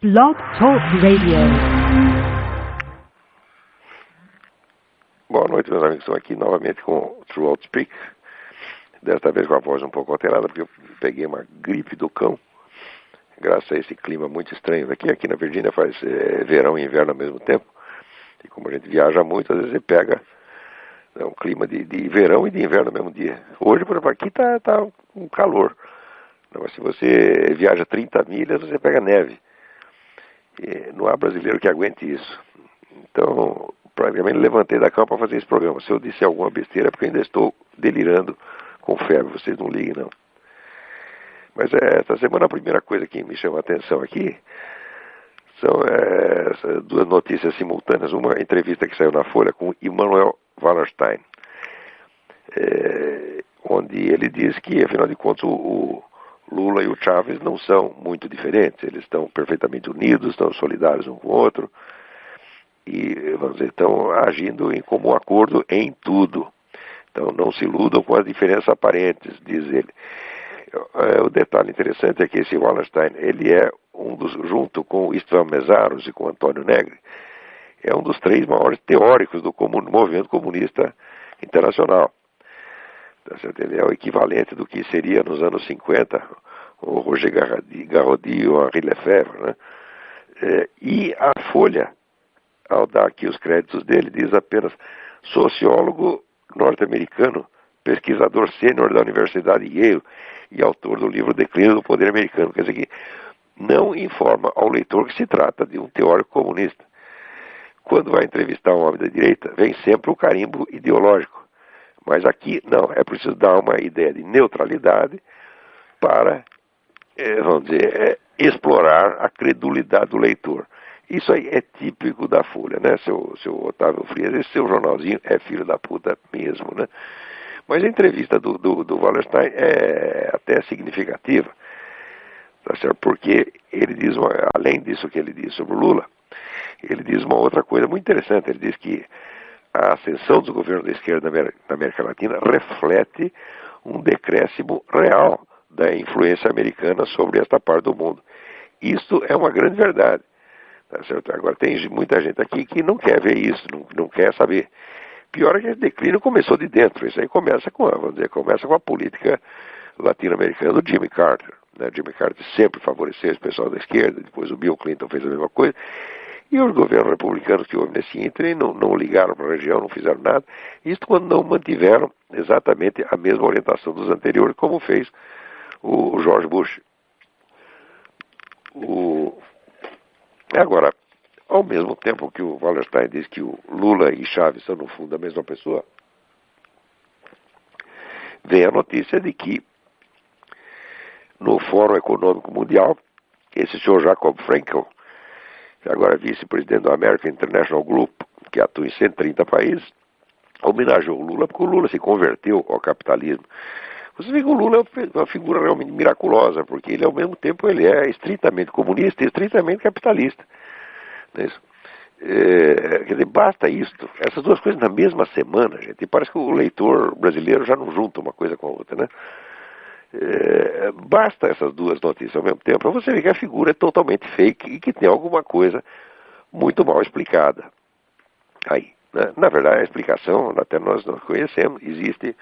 Blog Talk Radio. Boa noite, meus amigos. Estou aqui novamente com o True Outspeak. Desta vez com a voz um pouco alterada, porque eu peguei uma gripe do cão. Graças a esse clima muito estranho aqui. Aqui na Virgínia faz verão e inverno ao mesmo tempo. E como a gente viaja muito, às vezes você pega um clima de verão e de inverno no mesmo dia. Hoje, por exemplo, aqui tá um calor. Mas se você viaja 30 milhas, você pega neve. E não há brasileiro que aguente isso. Então, praticamente levantei da cama para fazer esse programa. Se eu disser alguma besteira é porque eu ainda estou delirando com febre. Vocês não liguem, não. Mas esta semana a primeira coisa que me chama a atenção aqui são essas duas notícias simultâneas. Uma entrevista que saiu na Folha com Immanuel Wallerstein, onde ele diz que, afinal de contas, o Lula e o Chávez não são muito diferentes. Eles estão perfeitamente unidos, estão solidários um com o outro e, vamos dizer, estão agindo em comum acordo em tudo. Então não se iludam com as diferenças aparentes, diz ele. O detalhe interessante é que esse Wallerstein, ele é junto com Istvan Meszaros e com Antônio Negri, é um dos 3 maiores teóricos do movimento comunista internacional. Ele é o equivalente do que seria nos anos 50 o Roger Garaudy ou Henri Lefebvre, né? E a Folha, ao dar aqui os créditos dele, diz apenas sociólogo norte-americano, pesquisador sênior da Universidade Yale e autor do livro Declínio do Poder Americano. Quer dizer que não informa ao leitor que se trata de um teórico comunista. Quando vai entrevistar um homem da direita, vem sempre o carimbo ideológico. Mas aqui, não, é preciso dar uma ideia de neutralidade para, vamos dizer, explorar a credulidade do leitor. Isso aí é típico da Folha, né, seu Otávio Frias? Esse seu jornalzinho é filho da puta mesmo, né? Mas a entrevista do Wallerstein é até significativa, tá certo? Porque ele diz, além disso que ele diz sobre o Lula, ele diz uma outra coisa muito interessante. Ele diz que a ascensão dos governos da esquerda na América Latina reflete um decréscimo real da influência americana sobre esta parte do mundo. Isso é uma grande verdade. Tá certo? Agora, tem muita gente aqui que não quer ver isso, não quer saber. Pior é que esse declínio começou de dentro. Isso aí começa com a política latino-americana do Jimmy Carter. Né? Jimmy Carter sempre favoreceu esse pessoal da esquerda, depois o Bill Clinton fez a mesma coisa. E os governos republicanos que houve nesse ínterim não ligaram para a região, não fizeram nada. Isso quando não mantiveram exatamente a mesma orientação dos anteriores, como fez o George Bush. Agora, ao mesmo tempo que o Wallerstein diz que o Lula e Chávez são, no fundo, a mesma pessoa, vem a notícia de que no Fórum Econômico Mundial, esse senhor Jacob Frenkel, que agora é vice-presidente do American International Group, que atua em 130 países, homenageou o Lula porque o Lula se converteu ao capitalismo. Você vê que o Lula é uma figura realmente miraculosa, porque ele, ao mesmo tempo, ele é estritamente comunista e estritamente capitalista. Não é isso? Quer dizer, basta isto, essas duas coisas na mesma semana, gente, e parece que o leitor brasileiro já não junta uma coisa com a outra, né? Basta essas duas notícias ao mesmo tempo para você ver que a figura é totalmente fake e que tem alguma coisa muito mal explicada aí, né? Na verdade, a explicação, até nós conhecemos, existe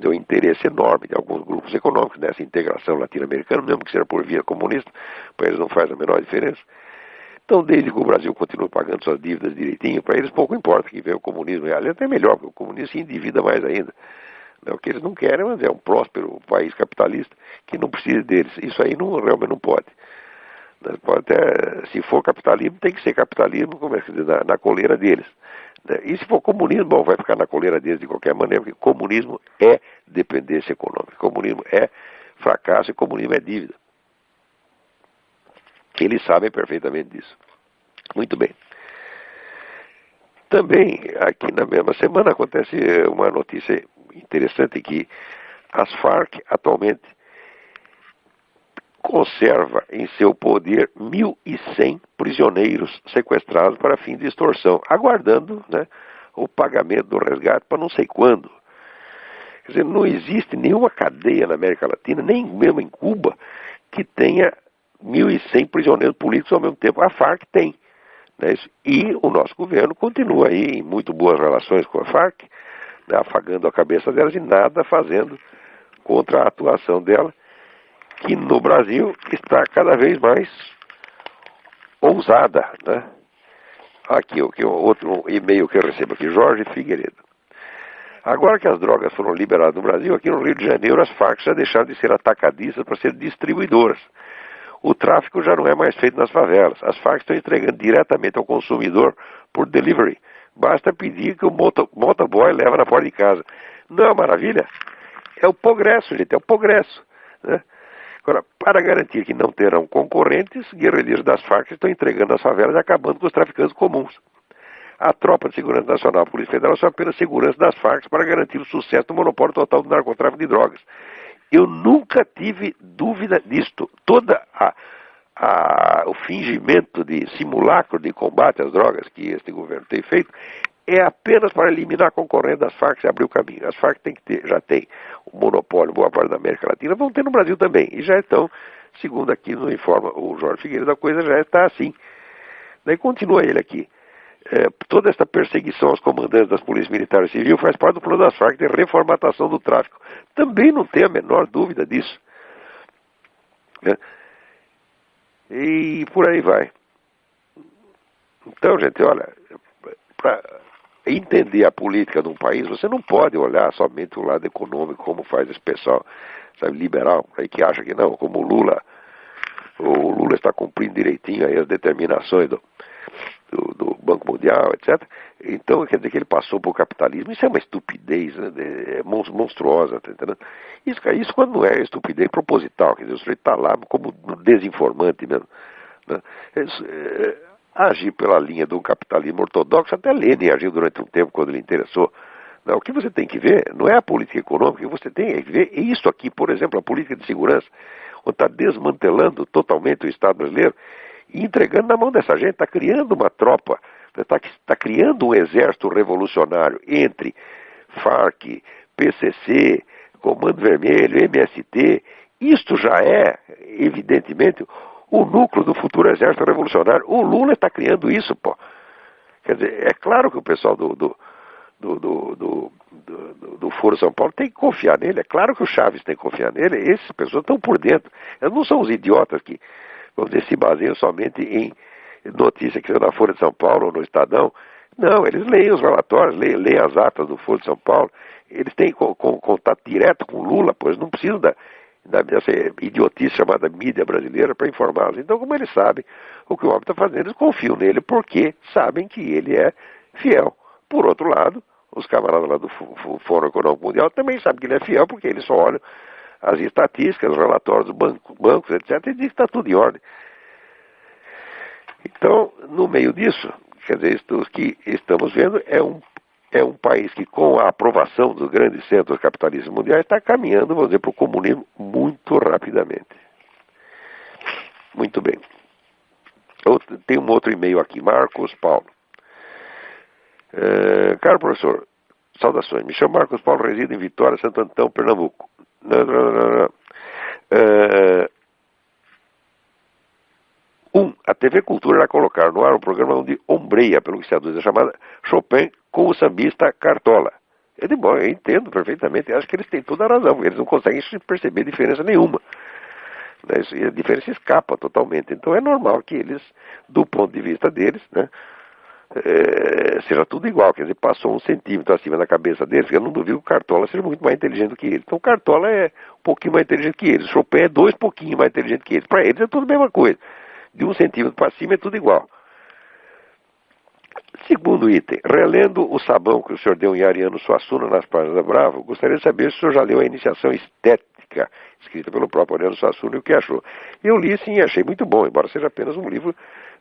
um interesse enorme de alguns grupos econômicos nessa integração latino-americana, mesmo que seja por via comunista, para eles não faz a menor diferença. Então, desde que o Brasil continue pagando suas dívidas direitinho, para eles pouco importa que venha o comunismo. Aliás, até melhor, porque o comunismo se endivida mais ainda. O que eles não querem é um próspero país capitalista que não precisa deles. Isso aí realmente não pode. Pode até, se for capitalismo, tem que ser capitalismo na coleira deles. E se for comunismo, bom, vai ficar na coleira deles de qualquer maneira, porque comunismo é dependência econômica, comunismo é fracasso e comunismo é dívida. Eles sabem perfeitamente disso. Muito bem. Também, aqui na mesma semana, acontece uma notícia interessante que as Farc atualmente conserva em seu poder 1.100 prisioneiros sequestrados para fim de extorsão, aguardando, né, o pagamento do resgate para não sei quando. Quer dizer, não existe nenhuma cadeia na América Latina, nem mesmo em Cuba, que tenha 1.100 prisioneiros políticos ao mesmo tempo. A Farc tem. Né? E o nosso governo continua aí em muito boas relações com a Farc, né, afagando a cabeça delas e nada fazendo contra a atuação dela, que no Brasil está cada vez mais ousada. Né? Aqui, outro e-mail que eu recebo aqui, Jorge Figueiredo. Agora que as drogas foram liberadas no Brasil, aqui no Rio de Janeiro, as Farc já deixaram de ser atacadistas para ser distribuidoras. O tráfico já não é mais feito nas favelas. As Farc estão entregando diretamente ao consumidor por delivery. Basta pedir que o motoboy leva na porta de casa. Não é uma maravilha? É o progresso, gente, é o progresso. Né? Agora, para garantir que não terão concorrentes, guerrilheiros das Farc estão entregando as favelas e acabando com os traficantes comuns. A Tropa de Segurança Nacional, a Polícia Federal, são apenas segurança das Farc para garantir o sucesso do monopólio total do narcotráfico de drogas. Eu nunca tive dúvida disto. O fingimento de simulacro de combate às drogas que este governo tem feito é apenas para eliminar a concorrência das Farc e abrir o caminho. As Farc já tem o monopólio, boa parte da América Latina, vão ter no Brasil também. E já estão, segundo aqui nos informa o Jorge Figueiredo, a coisa já está assim. Daí continua ele aqui. Toda essa perseguição aos comandantes das polícias militares e civil faz parte do plano das Farc de reformatação do tráfico. Também não tem a menor dúvida disso. Né? E por aí vai. Então, gente, olha, para entender a política de um país, você não pode olhar somente o lado econômico, como faz esse pessoal, sabe, liberal, aí que acha que não, como o Lula está cumprindo direitinho aí as determinações do Banco Mundial, etc. Então, quer dizer que ele passou por capitalismo. Isso é uma estupidez, né? Monstruosa, tá entendendo? Isso quando não é estupidez proposital, quer dizer, o sujeito está lá como desinformante mesmo. Né? Agir pela linha do capitalismo ortodoxo, até Lenin agiu durante um tempo quando lhe interessou. Não, o que você tem que ver não é a política econômica, o que você tem que ver é isso aqui, por exemplo, a política de segurança, onde está desmantelando totalmente o Estado brasileiro e entregando na mão dessa gente, está criando uma tropa, está criando um exército revolucionário entre Farc, PCC, Comando Vermelho, MST. Isto já é, evidentemente, o núcleo do futuro exército revolucionário. O Lula está criando isso, pô. Quer dizer, é claro que o pessoal do Foro São Paulo tem que confiar nele. É claro que o Chaves tem que confiar nele. Essas pessoas estão por dentro. Eles não são os idiotas que, vamos dizer, se baseiam somente em notícia que saiu na Folha de São Paulo ou no Estadão. Não, eles leem os relatórios, leem as atas do Foro de São Paulo. Eles têm contato direto com o Lula, pois não precisam dessa idiotice chamada mídia brasileira para informá-los. Então, como eles sabem o que o homem está fazendo, eles confiam nele porque sabem que ele é fiel. Por outro lado, os camaradas lá do Fórum Econômico Mundial também sabem que ele é fiel porque eles só olham as estatísticas, os relatórios dos bancos, etc., e dizem que está tudo em ordem. Então, no meio disso, quer dizer, isto que estamos vendo é um país que, com a aprovação dos grandes centros capitalistas mundiais, está caminhando, vamos dizer, para o comunismo muito rapidamente. Muito bem. Tem um outro e-mail aqui, Marcos Paulo. Caro professor, saudações. Me chamo Marcos Paulo, resido em Vitória, Santo Antão, Pernambuco. A TV Cultura irá colocar no ar um programa onde ombreia, pelo que se aduz, a chamada Chopin com o sambista Cartola. Eu entendo perfeitamente, acho que eles têm toda a razão, porque eles não conseguem perceber diferença nenhuma. Né? E a diferença escapa totalmente. Então é normal que eles, do ponto de vista deles, né, seja tudo igual. Quer dizer, passou 1 centímetro acima da cabeça deles, eu não duvido que o Cartola seja muito mais inteligente do que eles. Então o Cartola é um pouquinho mais inteligente que eles, o Chopin é 2 pouquinho mais inteligente que eles. Para eles é tudo a mesma coisa. De 1 centímetro para cima é tudo igual. Segundo item, relendo o sabão que o senhor deu em Ariano Suassuna nas páginas da Bravo, gostaria de saber se o senhor já leu a Iniciação Estética, escrita pelo próprio Ariano Suassuna, e o que achou. Eu li sim e achei muito bom, embora seja apenas um livro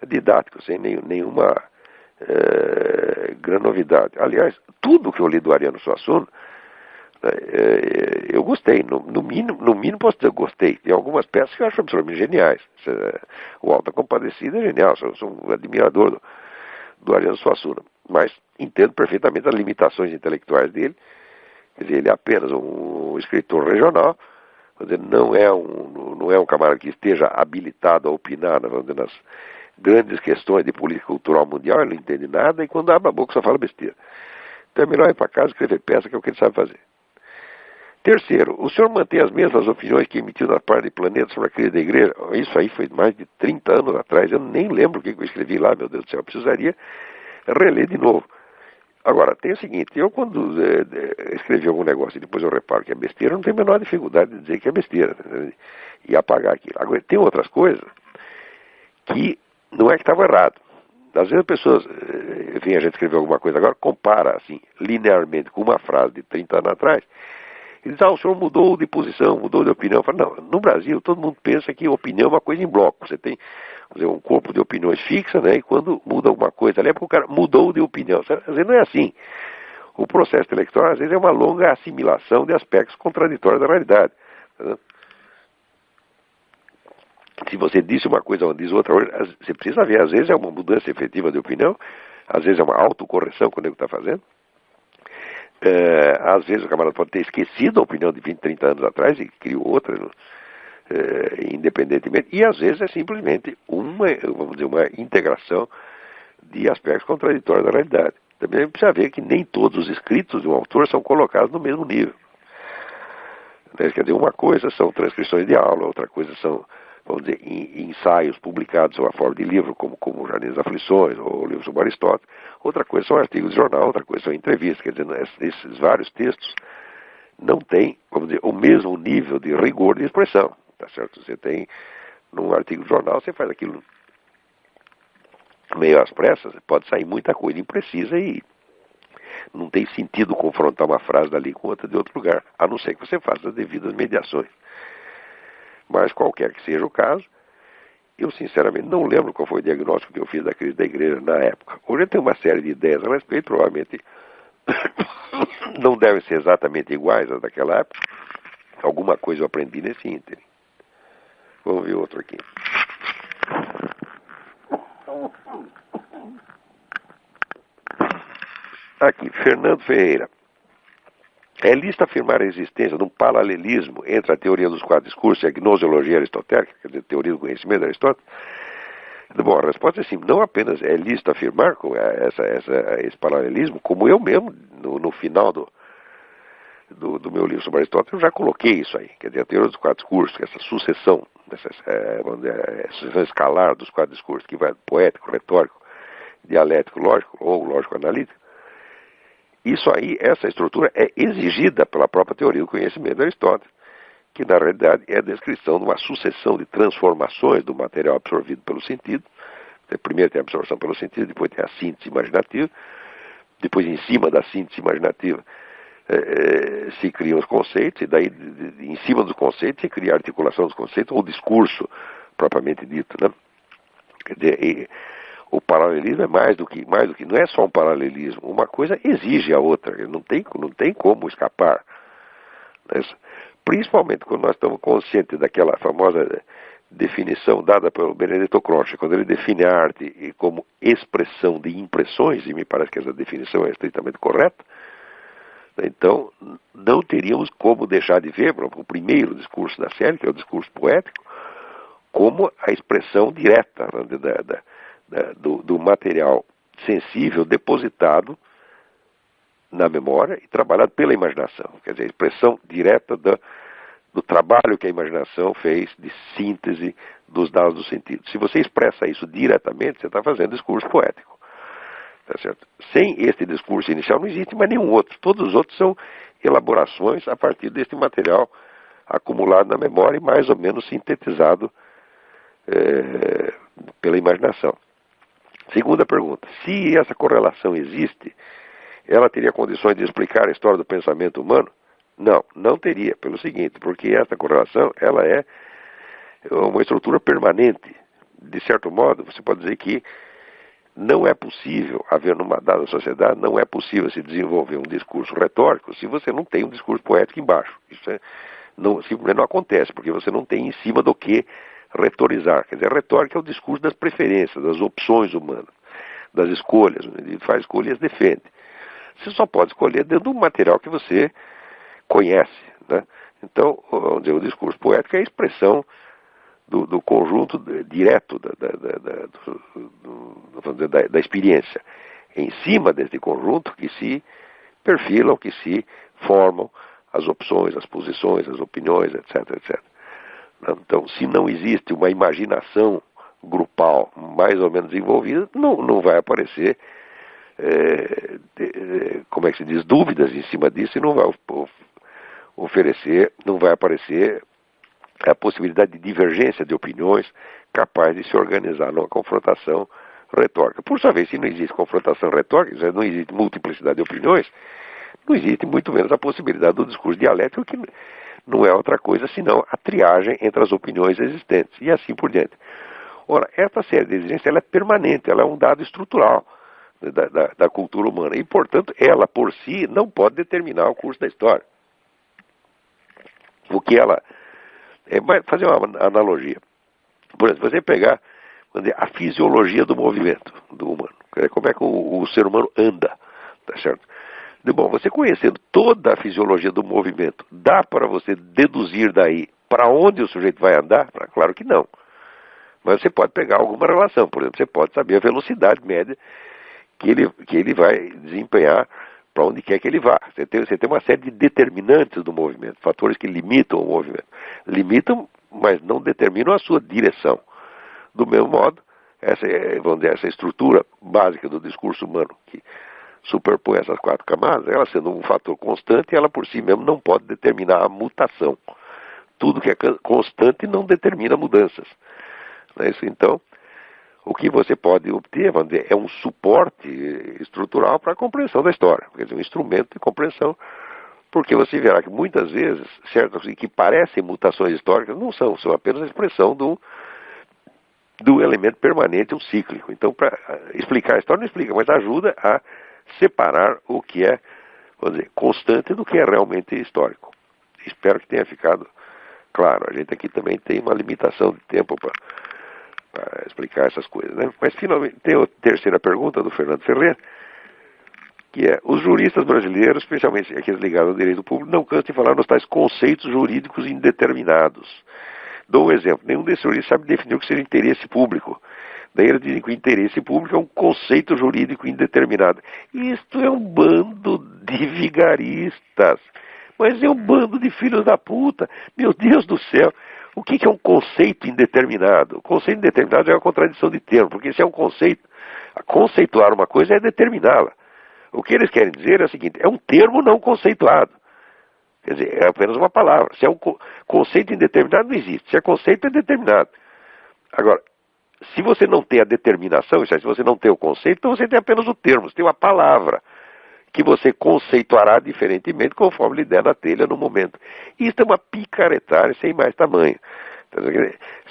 didático, sem nenhuma grande novidade. Aliás, tudo que eu li do Ariano Suassuna, eu gostei, no mínimo posso dizer que gostei. Tem algumas peças que eu acho absolutamente geniais. O Alta Compadecida é genial, sou um admirador do Ariano Suassuna, mas entendo perfeitamente as limitações intelectuais dele. Quer dizer, ele é apenas um escritor regional, Quer dizer, não é um camarada que esteja habilitado a opinar, vamos dizer, nas grandes questões de política cultural mundial, ele não entende nada, e quando abre a boca só fala besteira. Então é melhor ir para casa e escrever peça, que é o que ele sabe fazer. Terceiro, o senhor mantém as mesmas opiniões que emitiu na parte de Planeta sobre a crise da igreja? Isso aí foi mais de 30 anos atrás, eu nem lembro o que eu escrevi lá, meu Deus do céu, eu precisaria reler de novo. Agora, tem o seguinte, eu quando escrevi algum negócio e depois eu reparo que é besteira, eu não tenho a menor dificuldade de dizer que é besteira, né, e apagar aquilo. Agora, tem outras coisas que não é que estavam errado. Às vezes as pessoas, enfim, a gente escreveu alguma coisa agora, compara assim, linearmente com uma frase de 30 anos atrás, e diz, o senhor mudou de posição, mudou de opinião. Eu falo, não, no Brasil todo mundo pensa que opinião é uma coisa em bloco. Você tem, vamos dizer, um corpo de opiniões fixa, né? E quando muda alguma coisa ali é porque o cara mudou de opinião. Às vezes não é assim. O processo intelectual, às vezes, é uma longa assimilação de aspectos contraditórios da realidade. Tá? Se você disse uma coisa ou diz outra, você precisa ver, às vezes é uma mudança efetiva de opinião, às vezes é uma autocorreção que o nego está fazendo. Às vezes o camarada pode ter esquecido a opinião de 20, 30 anos atrás e criou outra, independentemente, e às vezes é simplesmente vamos dizer, uma integração de aspectos contraditórios da realidade. Também precisa ver que nem todos os escritos de um autor são colocados no mesmo nível. Quer dizer, uma coisa são transcrições de aula, outra coisa são, vamos dizer, ensaios publicados sob a forma de livro, como o Jardim das Aflições, ou o livro sobre Aristóteles. Outra coisa são artigos de jornal, outra coisa são entrevistas. Quer dizer, esses vários textos não têm, vamos dizer, o mesmo nível de rigor de expressão. Tá certo? Você tem, num artigo de jornal, você faz aquilo meio às pressas, pode sair muita coisa imprecisa e não tem sentido confrontar uma frase dali com outra de outro lugar, a não ser que você faça as devidas mediações. Mas qualquer que seja o caso, eu sinceramente não lembro qual foi o diagnóstico que eu fiz da crise da igreja na época. Hoje eu tenho uma série de ideias a respeito, provavelmente não devem ser exatamente iguais às daquela época. Alguma coisa eu aprendi nesse ínterim. Vamos ver outro aqui. Aqui, Fernando Ferreira. É lícito afirmar a existência de um paralelismo entre a teoria dos quatro discursos e a gnoseologia aristotélica, quer dizer, a teoria do conhecimento de Aristóteles? Bom, a resposta é sim. Não apenas é lícito afirmar esse paralelismo, como eu mesmo, no final do meu livro sobre Aristóteles, eu já coloquei isso aí. Quer dizer, a teoria dos quatro discursos, essa sucessão, sucessão escalar dos quatro discursos, que vai poético, retórico, dialético, lógico, ou lógico-analítico. Isso aí, essa estrutura é exigida pela própria teoria do conhecimento de Aristóteles, que na realidade é a descrição de uma sucessão de transformações do material absorvido pelo sentido. Primeiro tem a absorção pelo sentido, depois tem a síntese imaginativa, depois em cima da síntese imaginativa se criam os conceitos, e daí em cima dos conceitos se cria a articulação dos conceitos, ou o discurso propriamente dito, né? Quer dizer, o paralelismo é mais do que, não é só um paralelismo, uma coisa exige a outra, não tem como escapar. Né? Principalmente quando nós estamos conscientes daquela famosa definição dada pelo Benedetto Croce, quando ele define a arte como expressão de impressões, e me parece que essa definição é estritamente correta. Então, não teríamos como deixar de ver, por exemplo, o primeiro discurso da série, que é o discurso poético, como a expressão direta, né, do material sensível depositado na memória e trabalhado pela imaginação. Quer dizer, a expressão direta do trabalho que a imaginação fez de síntese dos dados do sentido. Se você expressa isso diretamente, você está fazendo discurso poético. Tá certo? Sem este discurso inicial não existe mais nenhum outro. Todos os outros são elaborações a partir deste material acumulado na memória e mais ou menos sintetizado pela imaginação. Segunda pergunta. Se essa correlação existe, ela teria condições de explicar a história do pensamento humano? Não, não teria. Pelo seguinte, porque essa correlação ela é uma estrutura permanente. De certo modo, você pode dizer que não é possível haver numa dada sociedade, não é possível se desenvolver um discurso retórico se você não tem um discurso poético embaixo. Isso simplesmente não acontece, porque você não tem em cima do que retorizar. Quer dizer, a retórica é o discurso das preferências, das opções humanas, das escolhas. O indivíduo faz escolhas e defende. Você só pode escolher dentro do material que você conhece, né? Então, vamos dizer, o discurso poético é a expressão do conjunto direto vamos dizer, da experiência. Em cima desse conjunto que se perfilam, que se formam as opções, as posições, as opiniões, etc, etc. Então, se não existe uma imaginação grupal mais ou menos envolvida, não vai aparecer, como é que se diz, dúvidas em cima disso e não vai oferecer, não vai aparecer a possibilidade de divergência de opiniões capaz de se organizar numa confrontação retórica. Por sua vez, se não existe confrontação retórica, se não existe multiplicidade de opiniões, não existe muito menos a possibilidade do discurso dialético, que não é outra coisa senão a triagem entre as opiniões existentes, e assim por diante. Ora, essa série de exigências ela é permanente, ela é um dado estrutural da cultura humana, e, portanto, ela por si não pode determinar o curso da história. O que ela... fazer uma analogia. Por exemplo, você pegar a fisiologia do movimento do humano, como é que o ser humano anda, tá certo? Bom, você conhecendo toda a fisiologia do movimento, dá para você deduzir daí para onde o sujeito vai andar? Claro que não. Mas você pode pegar alguma relação. Por exemplo, você pode saber a velocidade média que ele vai desempenhar para onde quer que ele vá. Você tem uma série de determinantes do movimento, fatores que limitam o movimento. Limitam, mas não determinam a sua direção. Do mesmo modo, vamos dizer, essa estrutura básica do discurso humano, que superpõe essas 4 camadas, ela sendo um fator constante, ela por si mesmo não pode determinar a mutação. Tudo que é constante não determina mudanças. Não é isso? Então, o que você pode obter, vamos dizer, é um suporte estrutural para a compreensão da história, quer dizer, um instrumento de compreensão, porque você verá que muitas vezes, certas que parecem mutações históricas, não são apenas a expressão do elemento permanente, um cíclico. Então, para explicar a história, não explica, mas ajuda a separar o que é, vamos dizer, constante do que é realmente histórico. Espero que tenha ficado claro. A gente aqui também tem uma limitação de tempo para explicar essas coisas, né? Mas, finalmente, tem a terceira pergunta do Fernando Ferreira, que é: os juristas brasileiros, especialmente aqueles ligados ao direito público, não cansam de falar nos tais conceitos jurídicos indeterminados. Dou um exemplo: nenhum desses juristas sabe definir o que seja interesse público. Daí eles dizem que o interesse público é um conceito jurídico indeterminado. Isto é um bando de vigaristas. Mas é um bando de filhos da puta. Meu Deus do céu. O que é um conceito indeterminado? O conceito indeterminado é uma contradição de termo, porque se é um conceito, conceituar uma coisa é determiná-la. O que eles querem dizer é o seguinte: é um termo não conceituado. Quer dizer, é apenas uma palavra. Se é um conceito indeterminado, não existe. Se é conceito, é determinado. Agora, se você não tem a determinação, se você não tem o conceito, então você tem apenas o termo, você tem uma palavra que você conceituará diferentemente conforme lhe der na telha no momento. Isso é uma picaretagem sem mais tamanho.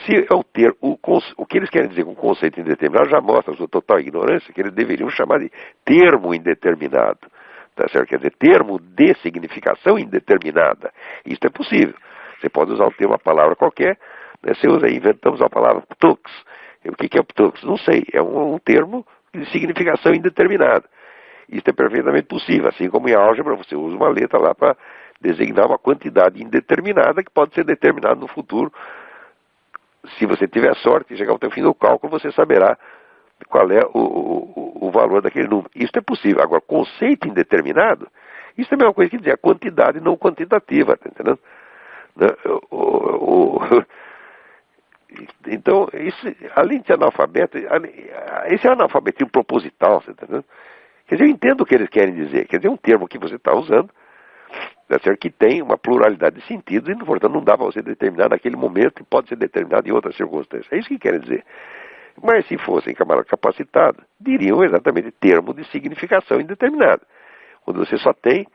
Se é o que eles querem dizer com conceito indeterminado já mostra a sua total ignorância, que eles deveriam chamar de termo indeterminado. Tá certo? Quer dizer, termo de significação indeterminada. Isso é possível. Você pode usar uma palavra qualquer, né? Você usa aí, inventamos a palavra ptux. O que é ptux? Não sei. É um termo de significação indeterminada. Isso é perfeitamente possível, assim como em álgebra você usa uma letra lá para designar uma quantidade indeterminada que pode ser determinada no futuro. Se você tiver sorte e chegar ao fim do cálculo, você saberá qual é o valor daquele número. Isso é possível. Agora, conceito indeterminado, isso é a mesma coisa que dizer a quantidade não quantitativa, tá entendendo? Então, isso, além de ser analfabeto, esse é um analfabetismo proposital, tá entendendo? Quer dizer, eu entendo o que eles querem dizer. Quer dizer, um termo que você está usando, tá certo, que tem uma pluralidade de sentidos e, portanto, não dá para você determinar naquele momento e pode ser determinado em outras circunstâncias. É isso que querem dizer. Mas se fossem camaradas capacitados, diriam exatamente termo de significação indeterminada, quando você só tem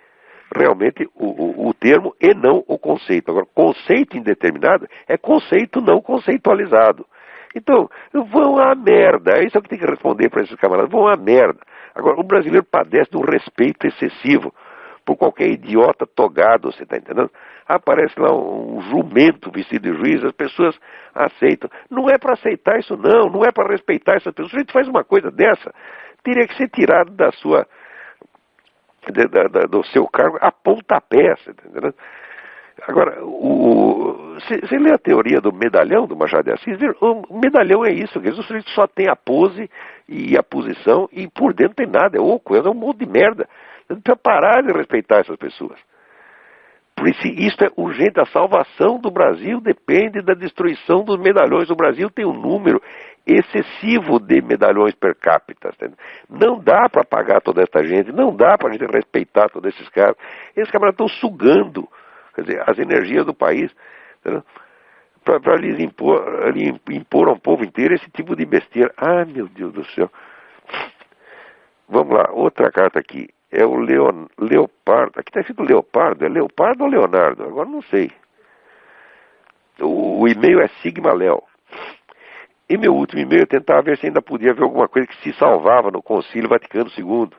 realmente o termo e não o conceito. Agora, conceito indeterminado é conceito não conceitualizado. Então, vão à merda. Isso é o que tem que responder para esses camaradas. Vão à merda. Agora, o brasileiro padece de um respeito excessivo por qualquer idiota togado, você está entendendo? Aparece lá um jumento vestido de juiz, as pessoas aceitam. Não é para aceitar isso não é para respeitar essas pessoas. Se a gente faz uma coisa dessa, teria que ser tirado do seu cargo a pontapé, você está entendendo? Agora, você lê a teoria do medalhão do Machado de Assis, o medalhão é isso, quer dizer, o sujeito só tem a pose e a posição e por dentro não tem nada, é oco, é um monte de merda. Você precisa parar de respeitar essas pessoas. Por isso, isto é urgente, a salvação do Brasil depende da destruição dos medalhões. O Brasil tem um número excessivo de medalhões per capita. Entendeu? Não dá para pagar toda essa gente, não dá para a gente respeitar todos esses caras. Esses caras estão sugando, quer dizer, as energias do país, para lhes impor ao povo inteiro esse tipo de besteira. Ah, meu Deus do céu. Vamos lá, outra carta aqui. É o Leopardo. Aqui está escrito Leopardo. É Leopardo ou Leonardo? Agora não sei. O e-mail é Sigma Léo. Em meu último e-mail eu tentava ver se ainda podia ver alguma coisa que se salvava no Concílio Vaticano II.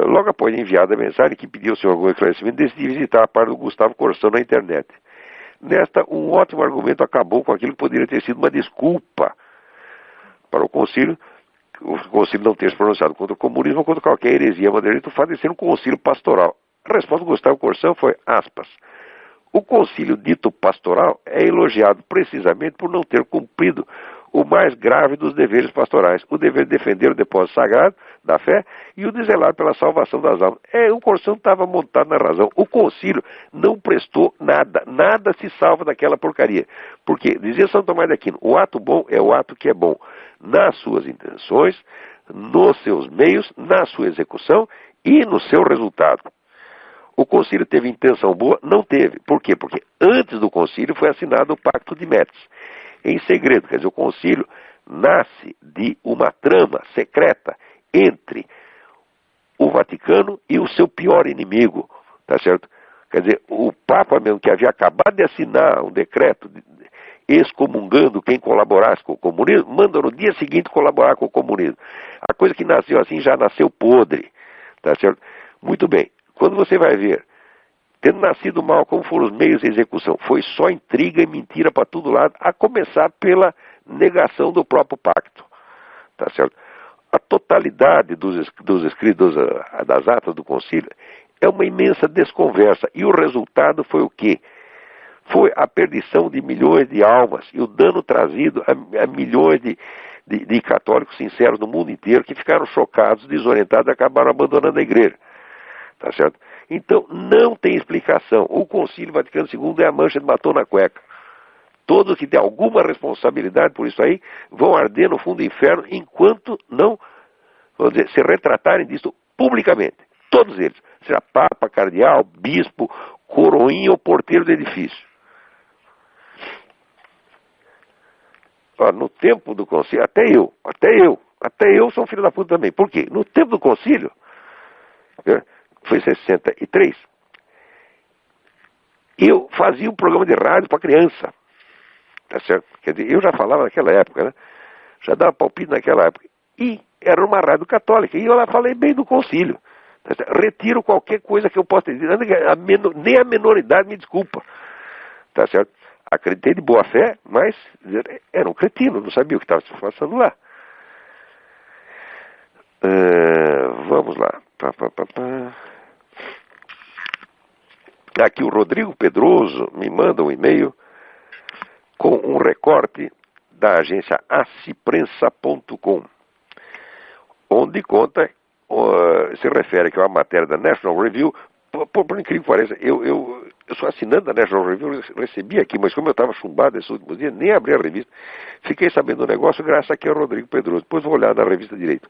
Logo após enviar a mensagem que pediu ao senhor algum esclarecimento, decidi visitar a parte do Gustavo Corsão na internet. Nesta, um ótimo argumento acabou com aquilo que poderia ter sido uma desculpa para o concílio não ter se pronunciado contra o comunismo ou contra qualquer heresia modernista, o fato de ser um concílio pastoral. A resposta do Gustavo Corsão foi, aspas, o concílio dito pastoral é elogiado precisamente por não ter cumprido o mais grave dos deveres pastorais, o dever de defender o depósito sagrado da fé e o de zelar pela salvação das almas. O Corsão estava montado na razão. O concílio não prestou nada, nada se salva daquela porcaria. Porque, dizia São Tomás de Aquino, o ato bom é o ato que é bom nas suas intenções, nos seus meios, na sua execução e no seu resultado. O concílio teve intenção boa? Não teve. Por quê? Porque antes do concílio foi assinado o Pacto de Metz. Em segredo, quer dizer, o concílio nasce de uma trama secreta entre o Vaticano e o seu pior inimigo, tá certo? Quer dizer, o Papa mesmo, que havia acabado de assinar um decreto excomungando quem colaborasse com o comunismo, manda no dia seguinte colaborar com o comunismo. A coisa que nasceu assim já nasceu podre, tá certo? Muito bem, quando você vai ver, tendo nascido mal, como foram os meios de execução, foi só intriga e mentira para todo lado, a começar pela negação do próprio pacto, tá certo? A totalidade dos escritos das atas do concílio é uma imensa desconversa, e o resultado foi o quê? Foi a perdição de milhões de almas e o dano trazido a milhões de católicos sinceros no mundo inteiro que ficaram chocados, desorientados e acabaram abandonando a igreja. Tá certo? Então, não tem explicação. O Concílio Vaticano II é a mancha de batom na cueca. Todos que têm alguma responsabilidade por isso aí vão arder no fundo do inferno enquanto não, vamos dizer, se retratarem disso publicamente. Todos eles. Seja papa, cardeal, bispo, coroinha ou porteiro do edifício. No tempo do concílio, até eu sou um filho da puta também. Por quê? No tempo do concílio, foi 63, eu fazia um programa de rádio para criança, tá certo? Quer dizer, eu já falava naquela época, né? Já dava palpite naquela época. E era uma rádio católica, e eu lá falei bem do concílio. Tá certo? Retiro qualquer coisa que eu possa dizer, nem a menoridade me desculpa, tá certo? Acreditei de boa fé, mas era um cretino, não sabia o que estava se passando lá. Vamos lá. Aqui o Rodrigo Pedroso me manda um e-mail com um recorte da agência aciprensa.com, onde conta, se refere que é uma matéria da National Review. Por incrível que pareça, eu sou assinante da National Review, recebi aqui, mas como eu estava chumbado esses últimos dias, nem abri a revista. Fiquei sabendo do negócio graças aqui ao Rodrigo Pedroso. Depois vou olhar na revista direito.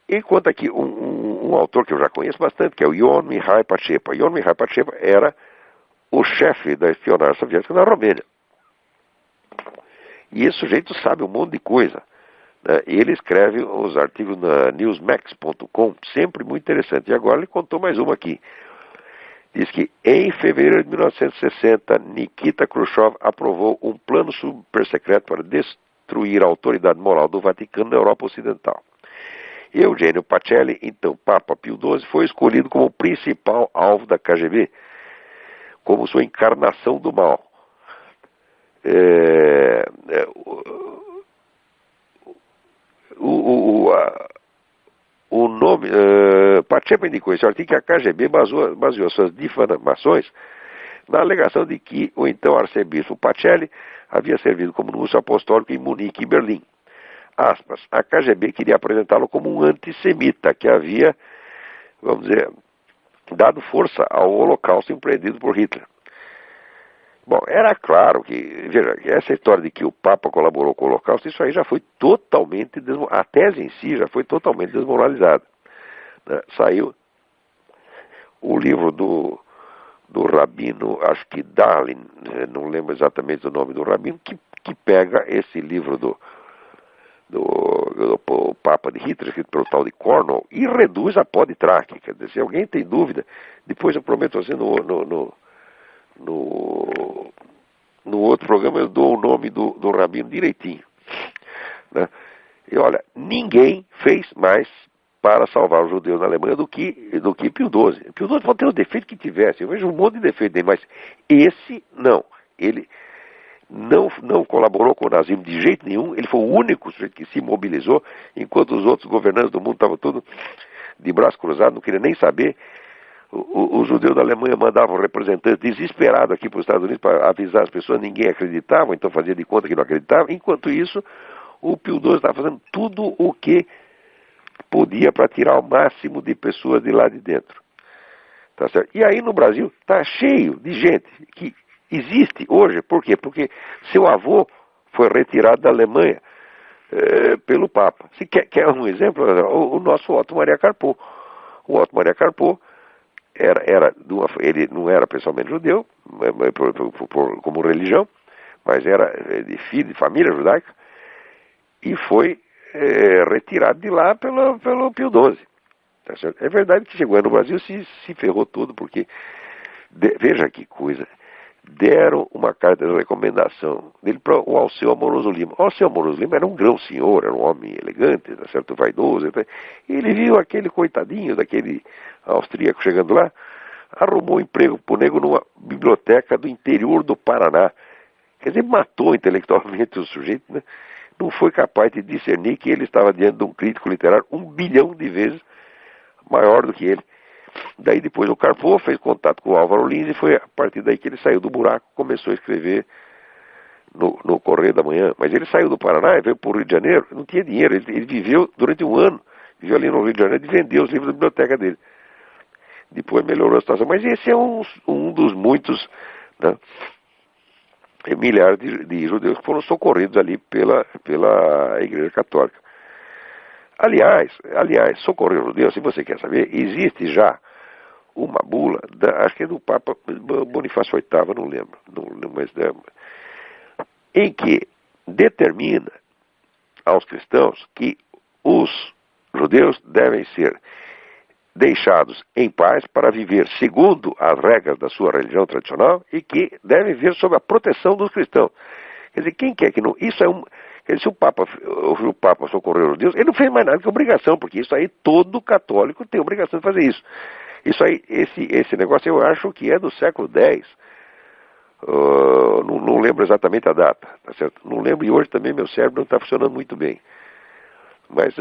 Enquanto aqui um autor que eu já conheço bastante, que é o Ion Mihai Pacepa. Ion Mihai Pacepa era o chefe da espionagem soviética na Romênia. E esse sujeito sabe um monte de coisa. Ele escreve os artigos na newsmax.com, sempre muito interessante. E agora ele contou mais uma aqui. Diz que em fevereiro de 1960, Nikita Khrushchev aprovou um plano supersecreto para destruir a autoridade moral do Vaticano na Europa Ocidental. Eugênio Pacelli, então Papa Pio XII, foi escolhido como principal alvo da KGB, como sua encarnação do mal. O nome Tchepa indicou esse artigo que a KGB baseou suas difamações na alegação de que o então arcebispo Pacelli havia servido como núncio apostólico em Munique e Berlim. Aspas, a KGB queria apresentá-lo como um antissemita que havia, vamos dizer, dado força ao holocausto empreendido por Hitler. Bom, era claro que, veja, essa história de que o Papa colaborou com o holocausto, isso aí já foi totalmente, a tese em si já foi totalmente desmoralizada. Né? Saiu o livro do rabino, acho que Dalin, não lembro exatamente o nome do rabino, que pega esse livro do Papa de Hitler, escrito pelo tal de Cornwall, e reduz a pó de traque. Quer dizer, se alguém tem dúvida, depois eu prometo assim no outro programa eu dou o nome do rabino direitinho. Né? E olha, ninguém fez mais para salvar os judeus na Alemanha do que Pio XII. Pio XII pode ter os defeitos que tivesse, eu vejo um monte de defeitos dele, mas esse não. Ele não colaborou com o nazismo de jeito nenhum, ele foi o único sujeito que se mobilizou, enquanto os outros governantes do mundo estavam todos de braço cruzado, não queriam nem saber. Os judeus da Alemanha mandavam representantes desesperados aqui para os Estados Unidos para avisar as pessoas, ninguém acreditava, então fazia de conta que não acreditava. Enquanto isso, o Pio XII estava fazendo tudo o que podia para tirar o máximo de pessoas de lá de dentro. Tá certo? E aí no Brasil está cheio de gente que existe hoje. Por quê? Porque seu avô foi retirado da Alemanha pelo Papa. Se quer um exemplo, o nosso Otto Maria Carpo. O Otto Maria Carpo ele não era pessoalmente judeu, como religião, mas era de filho de família judaica, e foi retirado de lá pelo Pio XII. Tá certo? É verdade que chegou no Brasil se ferrou todo, porque, veja que coisa, deram uma carta de recomendação dele para o Alceu Amoroso Lima. O Alceu Amoroso Lima era um grão senhor, era um homem elegante, tá certo, vaidoso. E ele viu aquele coitadinho daquele austríaco chegando lá, arrumou um emprego pro nego numa biblioteca do interior do Paraná. Quer dizer, matou intelectualmente o sujeito, né? Não foi capaz de discernir que ele estava diante de um crítico literário 1 bilhão de vezes maior do que ele. Daí depois o Carpo fez contato com o Álvaro Lins e foi a partir daí que ele saiu do buraco, começou a escrever no Correio da Manhã. Mas ele saiu do Paraná e veio para o Rio de Janeiro, não tinha dinheiro, ele viveu durante um ano, viveu ali no Rio de Janeiro e vendeu os livros da biblioteca dele. Depois melhorou a situação, mas esse é um dos muitos, né, milhares de judeus que foram socorridos ali pela Igreja Católica. Aliás, socorrer os judeus, se você quer saber, existe já uma bula, acho que é do Papa Bonifácio VIII, não lembro, mas em que determina aos cristãos que os judeus devem ser deixados em paz para viver segundo as regras da sua religião tradicional e que devem viver sob a proteção dos cristãos. Quer dizer, quem quer que não... Isso é quer dizer, se o Papa socorreu os judeus, ele não fez mais nada que obrigação, porque isso aí todo católico tem obrigação de fazer isso. Isso aí, esse negócio eu acho que é do século X. Não lembro exatamente a data, tá certo? Não lembro, e hoje também meu cérebro não está funcionando muito bem. Mas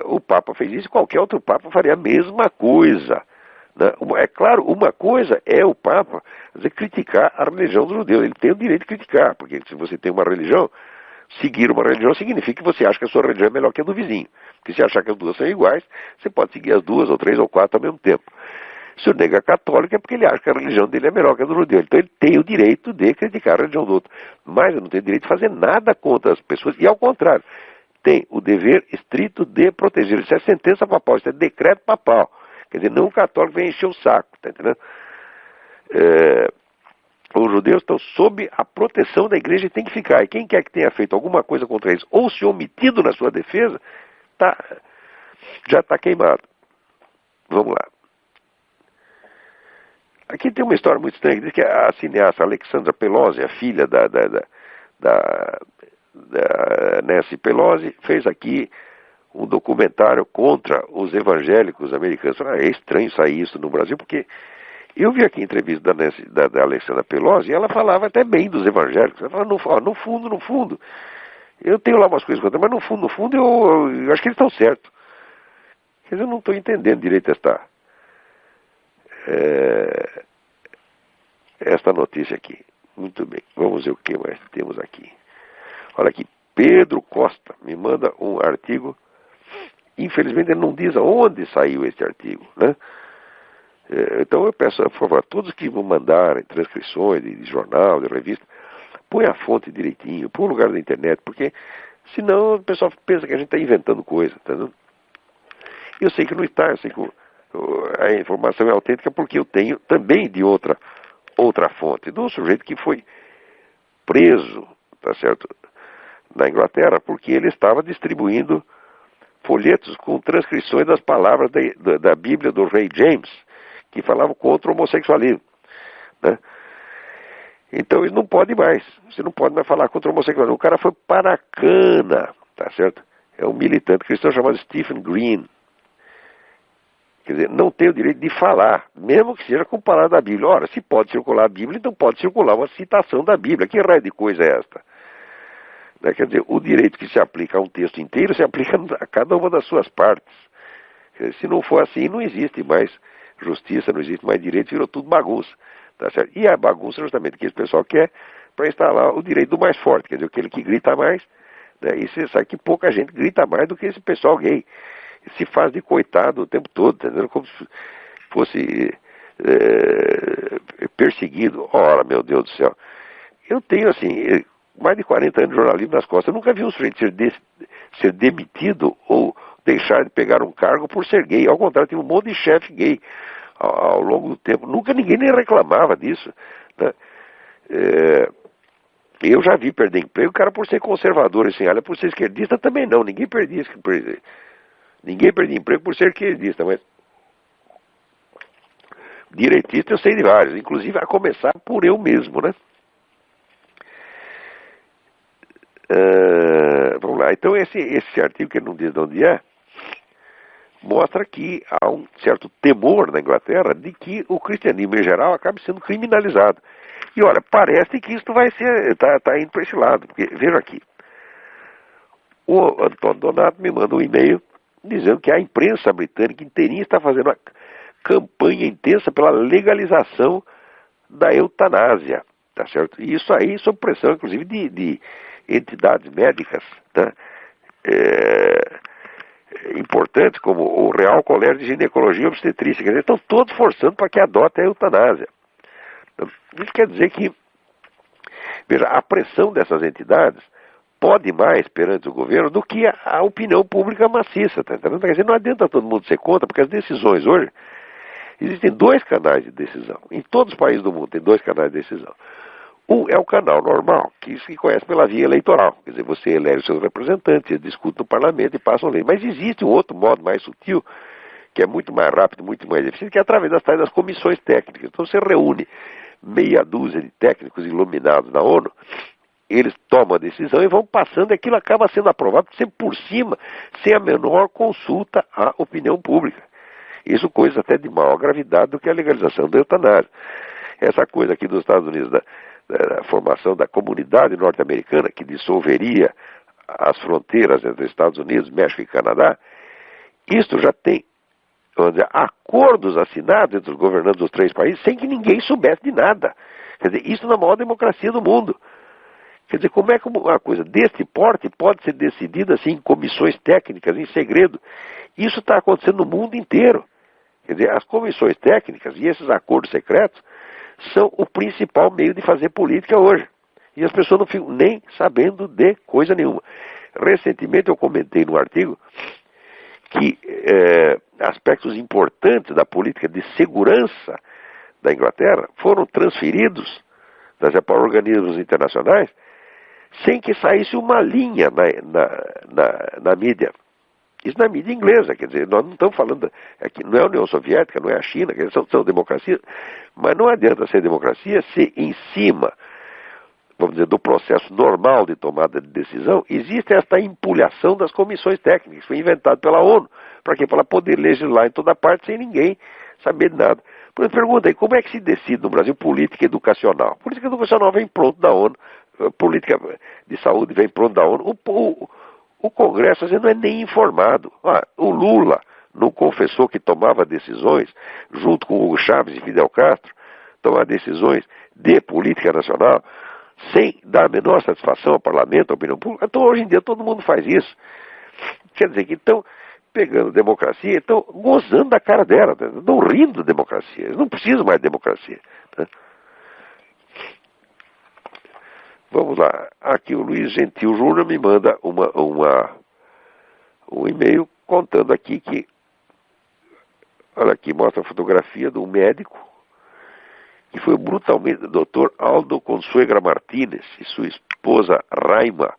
o Papa fez isso, qualquer outro Papa faria a mesma coisa. Né? É claro, uma coisa é o Papa criticar a religião dos judeus. Ele tem o direito de criticar, porque se você tem uma religião, seguir uma religião significa que você acha que a sua religião é melhor que a do vizinho. Porque se achar que as duas são iguais, você pode seguir as duas, ou três, ou quatro ao mesmo tempo. Se o nego é católico é porque ele acha que a religião dele é melhor que a do judeu. Então ele tem o direito de criticar a religião do outro. Mas ele não tem o direito de fazer nada contra as pessoas. E ao contrário, tem o dever estrito de proteger. Isso é sentença papal, isso é decreto papal. Quer dizer, não o católico vem encher o saco, tá entendendo? Os judeus estão sob a proteção da igreja e tem que ficar. E quem quer que tenha feito alguma coisa contra eles ou se omitido na sua defesa, já está queimado. Vamos lá. Aqui tem uma história muito estranha, que diz que a cineasta Alexandra Pelosi, a filha da Nancy Pelosi, fez aqui um documentário contra os evangélicos americanos. É estranho sair isso no Brasil, porque eu vi aqui a entrevista da Alexandra Pelosi e ela falava até bem dos evangélicos. Ela falava, no fundo, eu tenho lá umas coisas contra, mas no fundo, eu acho que eles estão certos. Quer dizer, eu não estou entendendo direito esta notícia aqui. Muito bem, vamos ver o que mais temos aqui. Olha aqui, Pedro Costa me manda um artigo. Infelizmente ele não diz aonde saiu este artigo, né? Então eu peço, por favor, a todos que vão mandarem transcrições de jornal, de revista, põe a fonte direitinho, põe o lugar da internet, porque senão o pessoal pensa que a gente está inventando coisa, tá vendo? Eu sei que não está, eu sei que a informação é autêntica porque eu tenho também de outra fonte, de um sujeito que foi preso, tá certo, na Inglaterra, porque ele estava distribuindo folhetos com transcrições das palavras da Bíblia do rei James, que falavam contra o homossexualismo, né? Então isso não pode mais, você não pode mais falar contra o homossexualismo. O cara foi para a cana, tá certo? É um militante cristão chamado Stephen Green. Quer dizer, não tem o direito de falar, mesmo que seja com palavras da Bíblia. Ora, se pode circular a Bíblia, então pode circular uma citação da Bíblia. Que raio de coisa é esta? Né? Quer dizer, o direito que se aplica a um texto inteiro se aplica a cada uma das suas partes. Se não for assim, não existe mais justiça, não existe mais direito, virou tudo bagunça. Tá certo? E a bagunça justamente que esse pessoal quer para instalar o direito do mais forte, quer dizer, aquele que grita mais, né? E você sabe que pouca gente grita mais do que esse pessoal gay. Se faz de coitado o tempo todo, entendeu? Como se fosse perseguido. Ora, meu Deus do céu. Eu tenho, assim, mais de 40 anos de jornalismo nas costas. Eu nunca vi um sujeito ser demitido ou deixar de pegar um cargo por ser gay. Ao contrário, tem um monte de chefe gay ao longo do tempo. Nunca ninguém nem reclamava disso, né? Eu já vi perder emprego, o cara por ser conservador, assim, olha, por ser esquerdista também não. Ninguém perdia emprego por ser esquerdista, mas direitista eu sei de vários, inclusive a começar por eu mesmo, né? Vamos lá, então esse artigo que não diz de onde é, mostra que há um certo temor na Inglaterra de que o cristianismo em geral acabe sendo criminalizado. E olha, parece que isso vai ser, tá indo para esse lado, porque veja aqui, o Antônio Donato me manda um e-mail dizendo que a imprensa britânica inteirinha está fazendo uma campanha intensa pela legalização da eutanásia, tá certo? E isso aí sob pressão, inclusive, de entidades médicas, tá? Importantes, como o Real Colégio de Ginecologia e Obstetrícia, quer dizer, estão todos forçando para que adote a eutanásia. Então, isso quer dizer que, veja, a pressão dessas entidades pode mais perante o governo do que a opinião pública maciça, tá entendendo? Quer dizer, não adianta todo mundo ser contra, porque as decisões hoje, existem 2 canais de decisão. Em todos os países do mundo tem 2 canais de decisão. Um é o canal normal, que se conhece pela via eleitoral. Quer dizer, você elege os seus representantes, eles discutem no parlamento e passam lei. Mas existe um outro modo mais sutil, que é muito mais rápido, muito mais eficiente, que é através das tais das comissões técnicas. Então você reúne meia dúzia de técnicos iluminados na ONU, eles tomam a decisão e vão passando, e aquilo acaba sendo aprovado sempre por cima, sem a menor consulta à opinião pública. Isso coisa até de maior gravidade do que a legalização da eutanásia. Essa coisa aqui dos Estados Unidos, da formação da comunidade norte-americana, que dissolveria as fronteiras entre Estados Unidos, México e Canadá, isto já tem, vamos dizer, acordos assinados entre os governantes dos 3 países sem que ninguém soubesse de nada. Quer dizer, isso na maior democracia do mundo. Quer dizer, como é que uma coisa deste porte pode ser decidida assim em comissões técnicas, em segredo? Isso está acontecendo no mundo inteiro. Quer dizer, as comissões técnicas e esses acordos secretos são o principal meio de fazer política hoje. E as pessoas não ficam nem sabendo de coisa nenhuma. Recentemente eu comentei num artigo que aspectos importantes da política de segurança da Inglaterra foram transferidos para organismos internacionais sem que saísse uma linha na mídia. Isso na mídia inglesa, quer dizer, nós não estamos falando, aqui não é a União Soviética, não é a China, quer dizer, são democracias, mas não adianta ser democracia se em cima, vamos dizer, do processo normal de tomada de decisão, existe esta empulhação das comissões técnicas, foi inventado pela ONU, para quê? Para poder legislar em toda parte sem ninguém saber de nada. Por exemplo, pergunta aí, como é que se decide no Brasil política educacional? Política educacional vem pronto da ONU, política de saúde vem pronto da ONU, o Congresso às vezes não é nem informado. O Lula, não confessou que tomava decisões, junto com Hugo Chávez e Fidel Castro, tomar decisões de política nacional, sem dar a menor satisfação ao parlamento, à opinião pública. Então, hoje em dia, todo mundo faz isso. Quer dizer que estão pegando democracia, estão gozando da cara dela, né? Estão rindo da democracia. Eles não precisam mais de democracia. Né? Vamos lá. Aqui o Luiz Gentil Júnior me manda um e-mail contando aqui que, olha aqui, mostra a fotografia de um médico que foi brutalmente, o Dr. Aldo Consuegra Martínez e sua esposa Raima,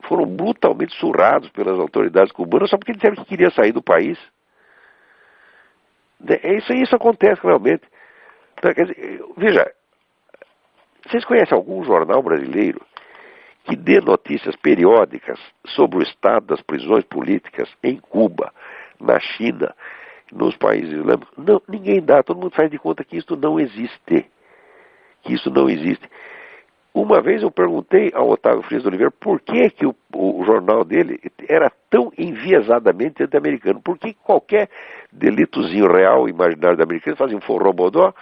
foram brutalmente surrados pelas autoridades cubanas só porque disseram que queria sair do país. Isso acontece realmente. Então, quer dizer, veja, vocês conhecem algum jornal brasileiro que dê notícias periódicas sobre o estado das prisões políticas em Cuba, na China, nos países islâmicos? Não, ninguém dá. Todo mundo faz de conta que isso não existe. Que isso não existe. Uma vez eu perguntei ao Otávio Frias de Oliveira por que o jornal dele era tão enviesadamente anti-americano. Por que qualquer delitozinho real, imaginário da americana, fazia um forró-bodó,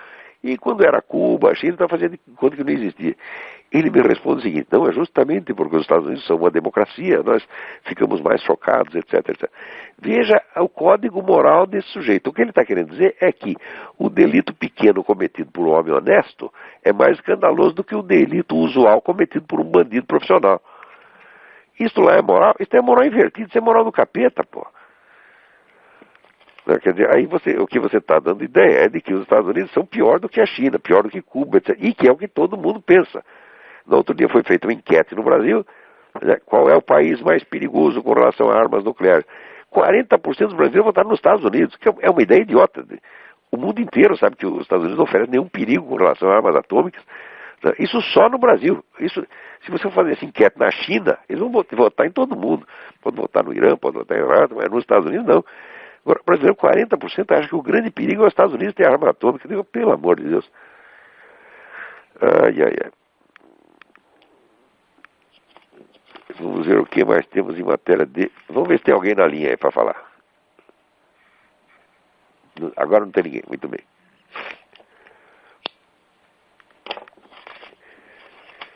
e quando era Cuba, a China, estava fazendo de conta que não existia. Ele me responde o seguinte: não, é justamente porque os Estados Unidos são uma democracia, nós ficamos mais chocados, etc, etc. Veja o código moral desse sujeito. O que ele está querendo dizer é que o delito pequeno cometido por um homem honesto é mais escandaloso do que o delito usual cometido por um bandido profissional. Isto lá é moral? Isso é moral invertido, isso é moral do capeta, pô. Quer dizer, aí o que você está dando ideia é de que os Estados Unidos são pior do que a China, pior do que Cuba, etc. E que é o que todo mundo pensa. No outro dia foi feita uma enquete no Brasil, né, qual é o país mais perigoso com relação a armas nucleares. 40% dos brasileiros votaram nos Estados Unidos, que é uma ideia idiota. O mundo inteiro sabe que os Estados Unidos não oferecem nenhum perigo com relação a armas atômicas. Né? Isso só no Brasil. Se você for fazer essa enquete na China, eles vão votar em todo mundo. Pode votar no Irã, pode votar em Irã, mas nos Estados Unidos não. Agora, o brasileiro, 40% acha que o grande perigo é os Estados Unidos ter arma atômica. Eu digo, pelo amor de Deus. Ai, ai, ai. Vamos ver o que mais temos em matéria de... Vamos ver se tem alguém na linha aí para falar. Agora não tem ninguém, muito bem.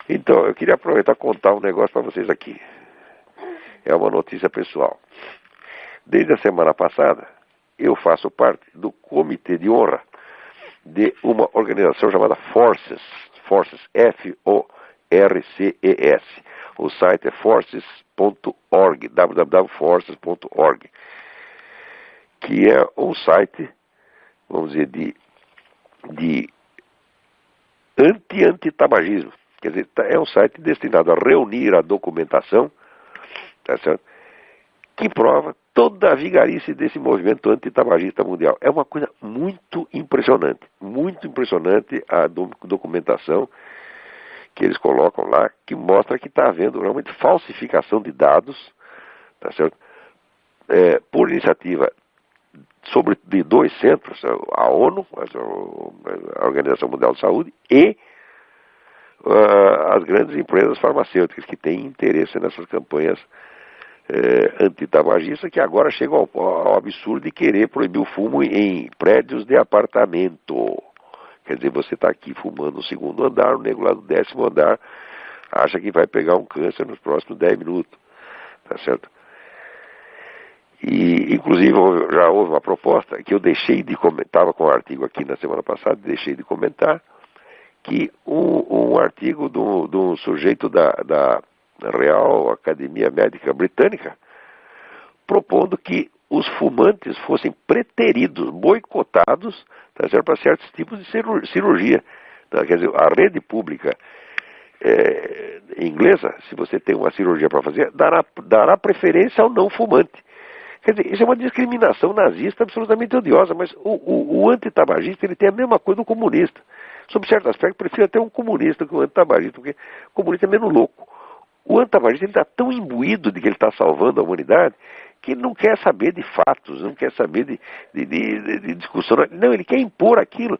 Então, eu queria aproveitar e contar um negócio para vocês aqui. É uma notícia pessoal. Desde a semana passada, eu faço parte do comitê de honra de uma organização chamada Forces, F-O-R-C-E-S. O site é forces.org, www.forces.org, que é um site, vamos dizer, de anti-tabagismo. Quer dizer, é um site destinado a reunir a documentação, tá certo, que prova toda a vigarice desse movimento antitabagista mundial. É uma coisa muito impressionante a documentação que eles colocam lá, que mostra que está havendo realmente falsificação de dados, tá certo? Por iniciativa de dois centros, a ONU, a Organização Mundial de Saúde, e as grandes empresas farmacêuticas que têm interesse nessas campanhas antitabagistas, que agora chegam ao absurdo de querer proibir o fumo em prédios de apartamento. Quer dizer, você está aqui fumando no segundo andar, o nego lá do 10º andar acha que vai pegar um câncer nos próximos 10 minutos. Tá certo? E, inclusive, já houve uma proposta que eu deixei de comentar, estava com um artigo aqui na semana passada, deixei de comentar, que um artigo de um sujeito da Real Academia Médica Britânica, propondo que os fumantes fossem preteridos, boicotados, tá certo, para certos tipos de cirurgia. Tá? Quer dizer, a rede pública inglesa, se você tem uma cirurgia para fazer, dará preferência ao não fumante. Quer dizer, isso é uma discriminação nazista absolutamente odiosa, mas o antitabagista, ele tem a mesma coisa do comunista. Sob certo aspecto, prefiro até um comunista que um antitabagista, porque o comunista é menos louco. O antitabagista está tão imbuído de que ele está salvando a humanidade que ele não quer saber de fatos, não quer saber de discussão. Não, ele quer impor aquilo.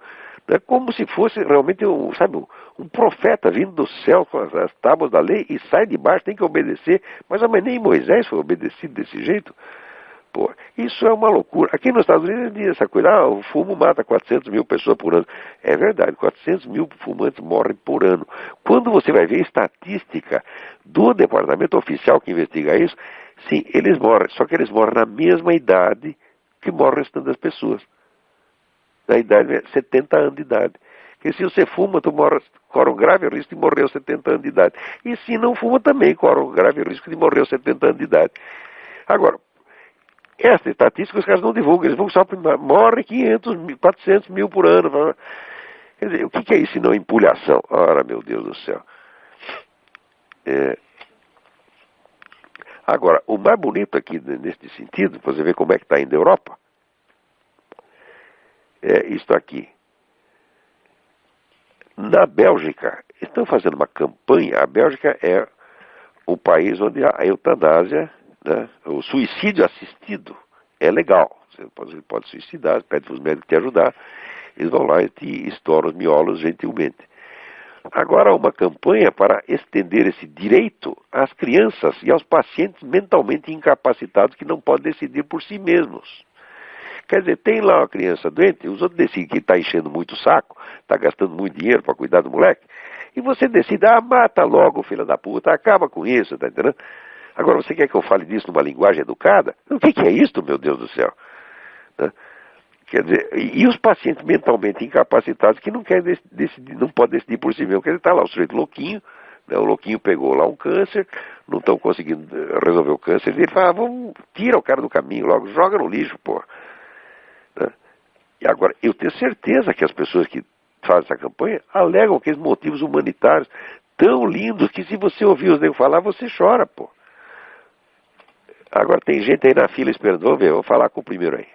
É como se fosse realmente um profeta vindo do céu com as tábuas da lei e sai de baixo, tem que obedecer. Mas nem Moisés foi obedecido desse jeito. Pô, isso é uma loucura. Aqui nos Estados Unidos diz essa coisa, o fumo mata 400 mil pessoas por ano. É verdade, 400 mil fumantes morrem por ano. Quando você vai ver a estatística do departamento oficial que investiga isso, sim, eles morrem, só que eles morrem na mesma idade que morre o restante das pessoas. Na idade, 70 anos de idade. Porque se você fuma, tu corre um grave risco de morrer aos 70 anos de idade. E se não fuma, também corre um grave risco de morrer aos 70 anos de idade. Agora, essa estatística os caras não divulgam, eles vão só morre 500 mil, 400 mil por ano. Quer dizer, o que é isso se não empulhação? Ora, meu Deus do céu. Agora, o mais bonito aqui neste sentido, você vê como é que está indo a Europa, é isto aqui. Na Bélgica, estão fazendo uma campanha, a Bélgica é o país onde a eutanásia, né, o suicídio assistido é legal. Você pode suicidar, pede para os médicos te ajudar, eles vão lá e te estouram os miolos gentilmente. Agora, uma campanha para estender esse direito às crianças e aos pacientes mentalmente incapacitados que não podem decidir por si mesmos. Quer dizer, tem lá uma criança doente, os outros decidem que está enchendo muito o saco, está gastando muito dinheiro para cuidar do moleque, e você decide, mata logo, filha da puta, acaba com isso, tá entendendo? Agora, você quer que eu fale disso numa linguagem educada? O que é isso, meu Deus do céu? Né? Quer dizer, e os pacientes mentalmente incapacitados que não querem decidir, não podem decidir por si mesmo, quer dizer, está lá o sujeito louquinho, né, o louquinho pegou lá um câncer, não estão conseguindo resolver o câncer dele, fala, tira o cara do caminho logo, joga no lixo, pô. Né? E agora, eu tenho certeza que as pessoas que fazem essa campanha alegam aqueles motivos humanitários tão lindos que se você ouvir os negros falar, você chora, pô. Agora tem gente aí na fila esperando, vamos ver, vou falar com o primeiro aí.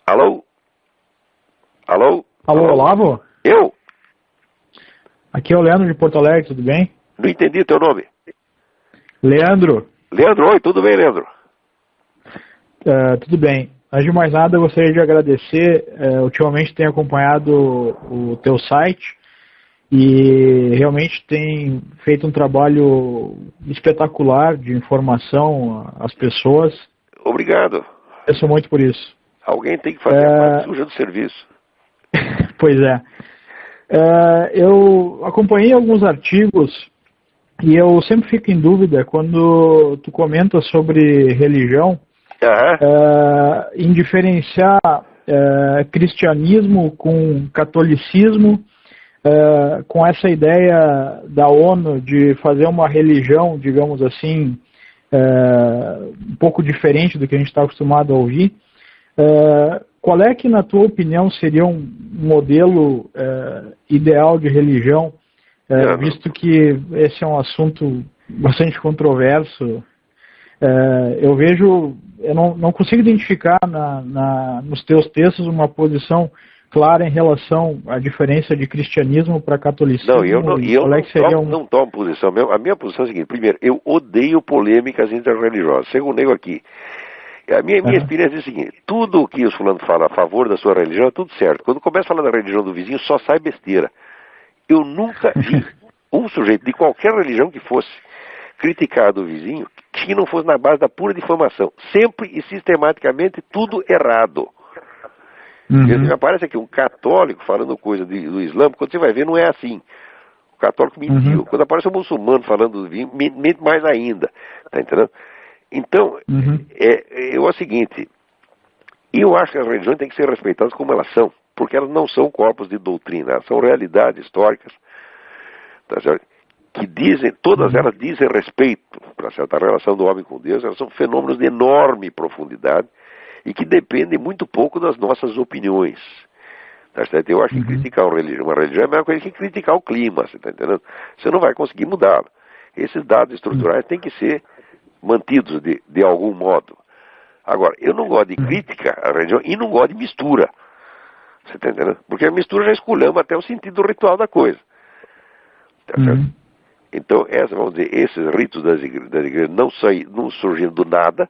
Alô? Alô? Alô, Olavo? Eu? Aqui é o Leandro de Porto Alegre, tudo bem? Não entendi teu nome. Leandro. Leandro, oi, tudo bem, Leandro? Tudo bem. Antes de mais nada, eu gostaria de agradecer. Ultimamente tenho acompanhado o teu site e realmente tem feito um trabalho espetacular de informação às pessoas. Obrigado. Eu sou muito por isso. Alguém tem que fazer a parte suja do serviço. Pois é. Eu acompanhei alguns artigos e eu sempre fico em dúvida quando tu comenta sobre religião, em diferenciar cristianismo com catolicismo, com essa ideia da ONU de fazer uma religião, digamos assim, um pouco diferente do que a gente está acostumado a ouvir. Qual é que, na tua opinião, seria um modelo ideal de religião, visto que esse é um assunto bastante controverso? Eu não consigo identificar nos teus textos uma posição clara em relação à diferença de cristianismo para catolicismo. Não, eu não tomo posição. A minha posição é a seguinte: primeiro, eu odeio polêmicas interreligiosas. Segundo eu aqui, a minha experiência é a seguinte: tudo o que os fulanos falam a favor da sua religião é tudo certo. Quando começa a falar da religião do vizinho, só sai besteira. Eu nunca vi um sujeito de qualquer religião que fosse criticar do vizinho que não fosse na base da pura difamação. Sempre e sistematicamente tudo errado. Me aparece aqui um católico falando coisa do Islã, quando você vai ver não é assim. O católico mentiu. Quando aparece um muçulmano falando do vinho, mente mais ainda. Tá entendendo? Então, é o seguinte, eu acho que as religiões têm que ser respeitadas como elas são, porque elas não são corpos de doutrina, elas são realidades históricas, tá certo? Que dizem, todas elas dizem respeito para certa relação do homem com Deus, elas são fenômenos de enorme profundidade e que dependem muito pouco das nossas opiniões. Tá certo? Eu acho que criticar uma religião é a mesma coisa que criticar o clima, você está entendendo? Você não vai conseguir mudá-lo. Esses dados estruturais têm que ser mantidos de algum modo. Agora, eu não gosto de crítica à religião e não gosto de mistura. Você está entendendo? Porque a mistura já esculhamba até o sentido ritual da coisa. Tá certo? Então, vamos dizer, esses ritos das igrejas não surgiram do nada,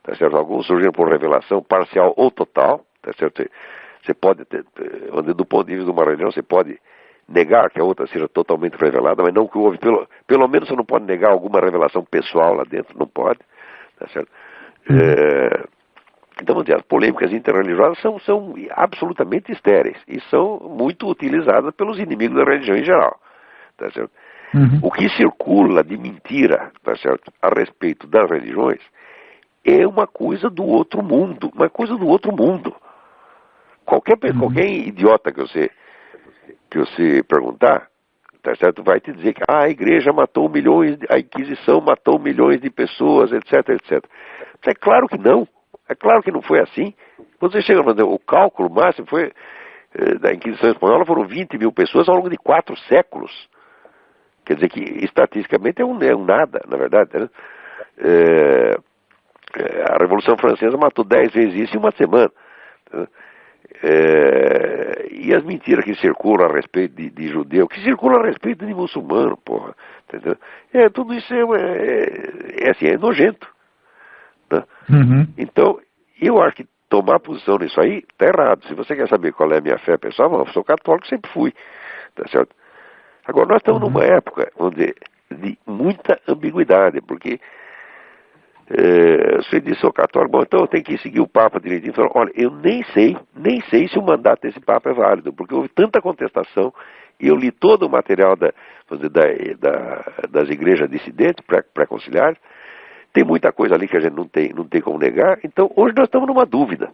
tá certo? Alguns surgiram por revelação parcial ou total, tá certo? Você pode do ponto de vista de uma religião, você pode negar que a outra seja totalmente revelada, mas não que houve, pelo menos você não pode negar alguma revelação pessoal lá dentro, não pode, tá certo? Então, vamos dizer, as polêmicas interreligiosas são absolutamente estéreis e são muito utilizadas pelos inimigos da religião em geral. Tá certo? O que circula de mentira, tá certo, a respeito das religiões é uma coisa do outro mundo, uma coisa do outro mundo. Qualquer idiota que você perguntar, tá certo, vai te dizer que a igreja matou milhões, a Inquisição matou milhões de pessoas, etc, etc. É claro que não. É claro que não foi assim. Quando você chega no o cálculo máximo foi da Inquisição Espanhola foram 20 mil pessoas ao longo de 4 séculos. Quer dizer que estatisticamente é um nada, na verdade. Né? A Revolução Francesa matou 10 vezes isso em uma semana. Né? E as mentiras que circulam a respeito de judeu, que circulam a respeito de muçulmano, porra. Entendeu? Tudo isso é nojento. Né? Então, eu acho que tomar posição nisso aí está errado. Se você quer saber qual é a minha fé pessoal, eu sou católico, sempre fui. Tá certo? Agora, nós estamos numa época, vamos dizer, de muita ambiguidade, porque você disse, sou católico, bom, então eu tenho que seguir o Papa direitinho. Então, olha, eu nem sei se o mandato desse Papa é válido, porque houve tanta contestação, e eu li todo o material das igrejas dissidentes, pré-conciliares, tem muita coisa ali que a gente não tem como negar, então hoje nós estamos numa dúvida.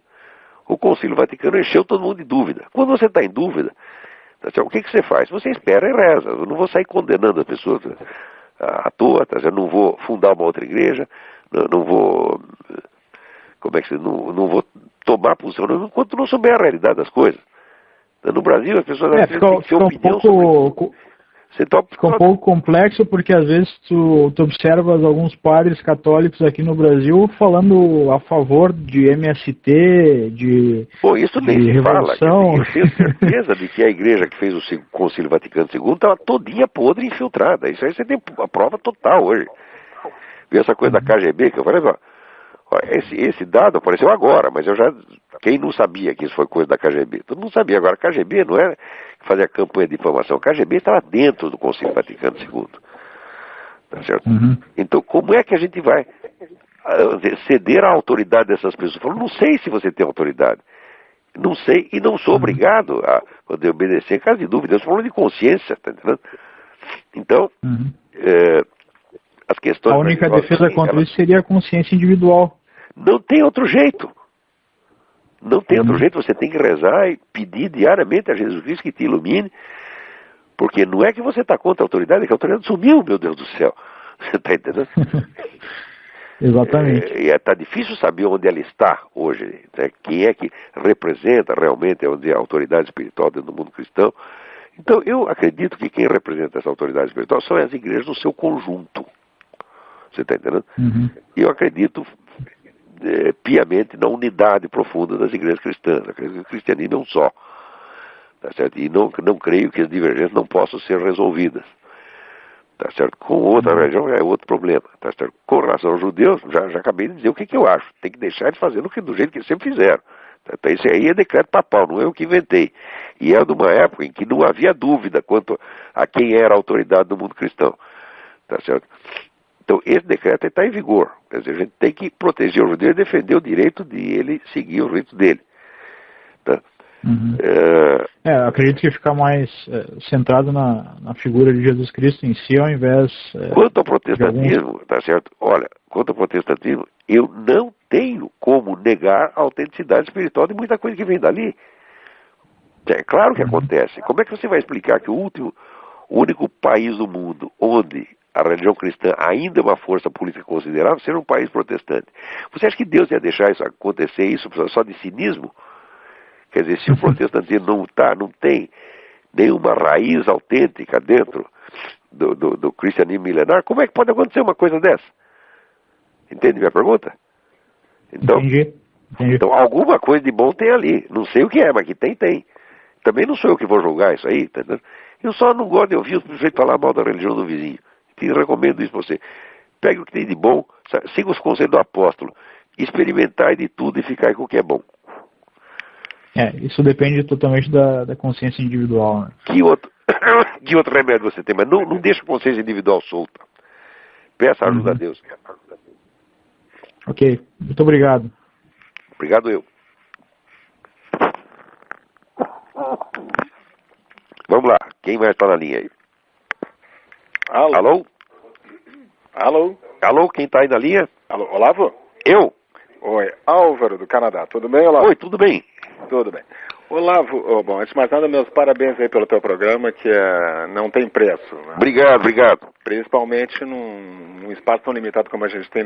O Concílio Vaticano encheu todo mundo de dúvida. Quando você está em dúvida, o que você faz? Você espera e reza. Eu não vou sair condenando as pessoas à toa, eu não vou fundar uma outra igreja, não vou, não vou tomar posição enquanto não souber a realidade das coisas. No Brasil as pessoas têm que ter opinião sobre... Fica um pouco complexo porque às vezes tu observas alguns padres católicos aqui no Brasil falando a favor de MST, isso nem se revolução. Fala. Eu tenho certeza de que a igreja que fez o Concílio Vaticano II estava todinha podre e infiltrada. Isso aí você tem a prova total hoje. Viu essa coisa da KGB que eu falei, esse dado apareceu agora, mas quem não sabia que isso foi coisa da KGB? Todo mundo sabia. Agora, a KGB não era fazer a campanha de informação. A KGB estava dentro do Concílio Vaticano II. Tá certo? Então, como é que a gente vai ceder à autoridade dessas pessoas? Eu falo, não sei se você tem autoridade. Não sei e não sou obrigado a poder obedecer. Em caso de dúvida, eu estou falando de consciência, tá entendendo? Então, as questões... A única defesa contra isso seria a consciência individual. Não tem outro jeito. Não tem outro jeito, você tem que rezar e pedir diariamente a Jesus Cristo que te ilumine, porque não é que você está contra a autoridade, é que a autoridade sumiu, meu Deus do céu. Você está entendendo? Exatamente. E está difícil saber onde ela está hoje, né? Quem é que representa realmente a autoridade espiritual dentro do mundo cristão. Então, eu acredito que quem representa essa autoridade espiritual são as igrejas no seu conjunto. Você está entendendo? E eu acredito piamente na unidade profunda das igrejas cristãs. Acredito que o cristianismo é um só. Tá certo? E não creio que as divergências não possam ser resolvidas. Tá certo? Com outra religião é outro problema. Tá certo? Com relação aos judeus, já acabei de dizer o que eu acho. Tem que deixar de fazer do jeito que eles sempre fizeram. Tá? Isso aí é decreto papal, não é eu que inventei. E é de uma época em que não havia dúvida quanto a quem era a autoridade do mundo cristão. Tá certo? Então, esse decreto está em vigor. Quer dizer, a gente tem que proteger o judeu e defender o direito de ele seguir o rito dele. Tá? Eu acredito que fica mais centrado na figura de Jesus Cristo em si, ao invés... Quanto ao protestantismo, tá certo? Olha, quanto ao protestantismo, eu não tenho como negar a autenticidade espiritual de muita coisa que vem dali. É claro que acontece. Como é que você vai explicar que o único país do mundo onde a religião cristã ainda é uma força política considerável seja um país protestante? Você acha que Deus ia deixar isso acontecer, isso só de cinismo? Quer dizer, se o protestantismo não tem nenhuma raiz autêntica dentro do cristianismo milenar, como é que pode acontecer uma coisa dessa? Entende minha pergunta? Então, Entendi. Então alguma coisa de bom tem ali. Não sei o que é, mas que tem. Também não sou eu que vou julgar isso aí, entendeu? Eu só não gosto de ouvir os sujeitos falar mal da religião do vizinho. Te recomendo isso pra você. Pegue o que tem de bom, siga os conselhos do apóstolo, experimentar de tudo e ficar com o que é bom. Isso depende totalmente da consciência individual, né? Que outro remédio você tem? Mas não deixa a consciência individual solta. Peça ajuda a Deus. Ok, muito obrigado. Obrigado eu. Vamos lá, quem vai estar na linha aí? Alô? Alô? Alô? Alô, quem está aí na linha? Alô, Olavo? Eu? Oi, Álvaro, do Canadá. Tudo bem, Olavo? Oi, tudo bem? Tudo bem. Olavo, bom, antes de mais nada, meus parabéns aí pelo teu programa, que não tem preço. Né? Obrigado, obrigado. Principalmente num espaço tão limitado como a gente tem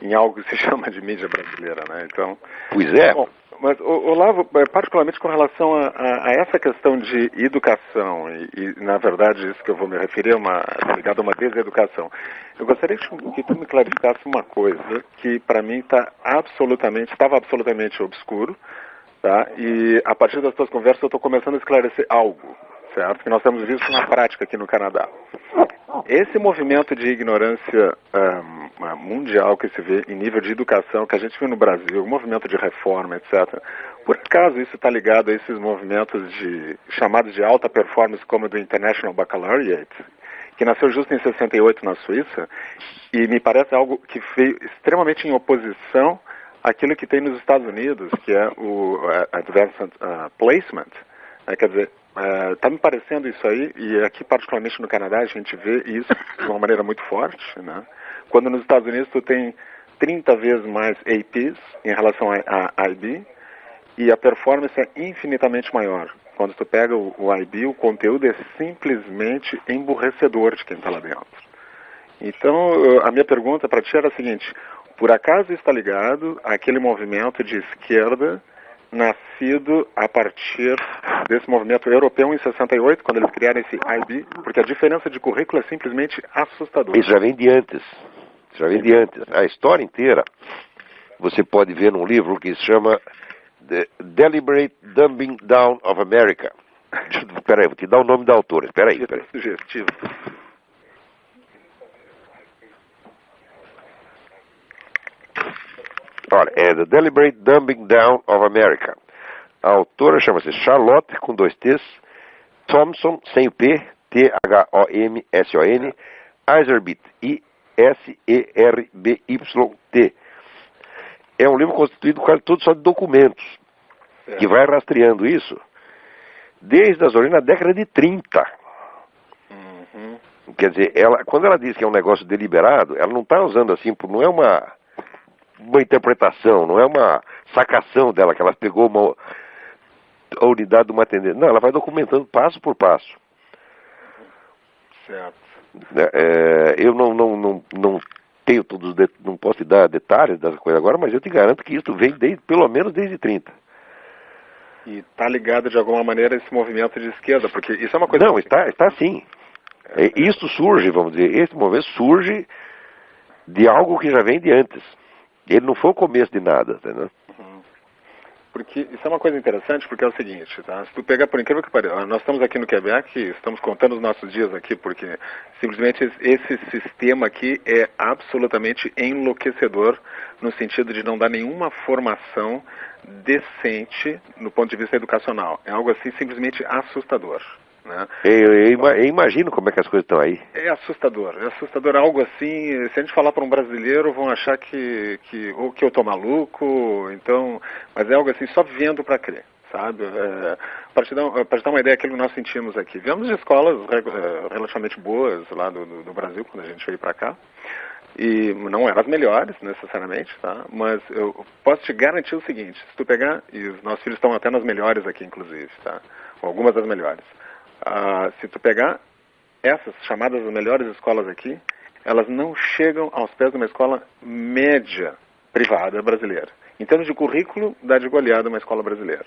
em algo que se chama de mídia brasileira, né? Então, Pois é. bom, mas, Olavo, particularmente com relação a essa questão de educação, e na verdade isso que eu vou me referir é ligado a uma deseducação, eu gostaria que tu me clarificasse uma coisa que para mim estava absolutamente obscuro, tá? E a partir das tuas conversas eu estou começando a esclarecer algo, certo? Que nós temos visto na prática aqui no Canadá. Esse movimento de ignorância mundial que se vê em nível de educação, que a gente viu no Brasil, o movimento de reforma, etc. Por acaso isso está ligado a esses movimentos chamados de alta performance, como o do International Baccalaureate, que nasceu justo em 68 na Suíça, e me parece algo que veio extremamente em oposição àquilo que tem nos Estados Unidos, que é o Advanced Placement, quer dizer, está me parecendo isso aí, e aqui particularmente no Canadá a gente vê isso de uma maneira muito forte, né? Quando nos Estados Unidos tu tem 30 vezes mais APs em relação a IB, e a performance é infinitamente maior. Quando tu pega o IB, o conteúdo é simplesmente emburrecedor de quem está lá dentro. Então, a minha pergunta para ti era a seguinte: por acaso está ligado àquele movimento de esquerda nascido a partir desse movimento europeu em 68, quando eles criaram esse IB? Porque a diferença de currículo é simplesmente assustadora. Isso já vem de antes. Já vem de antes. A história inteira você pode ver num livro que se chama The Deliberate Dumbing Down of America. Espera aí, vou te dar o nome da autora. Espera aí. Sugestivo. Olha, é The Deliberate Dumbing Down of America. A autora chama-se Charlotte, com 2 T's, Thompson, sem o P, T-H-O-M-S-O-N, Iserbyt, I-S-E-R-B-Y-T. É um livro constituído quase todo só de documentos, que vai rastreando isso desde as origens da década de 30. Uhum. Quer dizer, quando ela diz que é um negócio deliberado, ela não está usando assim, não é uma interpretação, não é uma sacação dela, que ela pegou a unidade de uma tendência. Não, ela vai documentando passo por passo. Certo. Eu não tenho todos, não posso te dar detalhes dessa coisa agora, mas eu te garanto que isso vem pelo menos desde 30. E está ligado de alguma maneira a esse movimento de esquerda, porque isso é uma coisa... Não, está sim. Isso surge, vamos dizer, esse movimento surge de algo que já vem de antes. Ele não foi o começo de nada, entendeu? Uhum. Porque isso é uma coisa interessante, porque é o seguinte, tá? Se tu pegar, por incrível que pareça, nós estamos aqui no Quebec, estamos contando os nossos dias aqui, porque simplesmente esse sistema aqui é absolutamente enlouquecedor, no sentido de não dar nenhuma formação decente no ponto de vista educacional. É algo assim simplesmente assustador. Né? Eu imagino como é que as coisas estão aí. É assustador algo assim. Se a gente falar para um brasileiro, vão achar que eu tô maluco, então, mas é algo assim, só vendo para crer, sabe? Para te dar uma ideia daquilo que nós sentimos aqui. Viemos de escolas relativamente boas lá do Brasil, quando a gente veio para cá, e não eram as melhores, necessariamente, tá? Mas eu posso te garantir o seguinte: se tu pegar, e os nossos filhos estão até nas melhores aqui, inclusive, tá? Algumas das melhores. Se tu pegar essas chamadas as melhores escolas aqui, elas não chegam aos pés de uma escola média privada brasileira. Em termos de currículo, dá de goleada uma escola brasileira.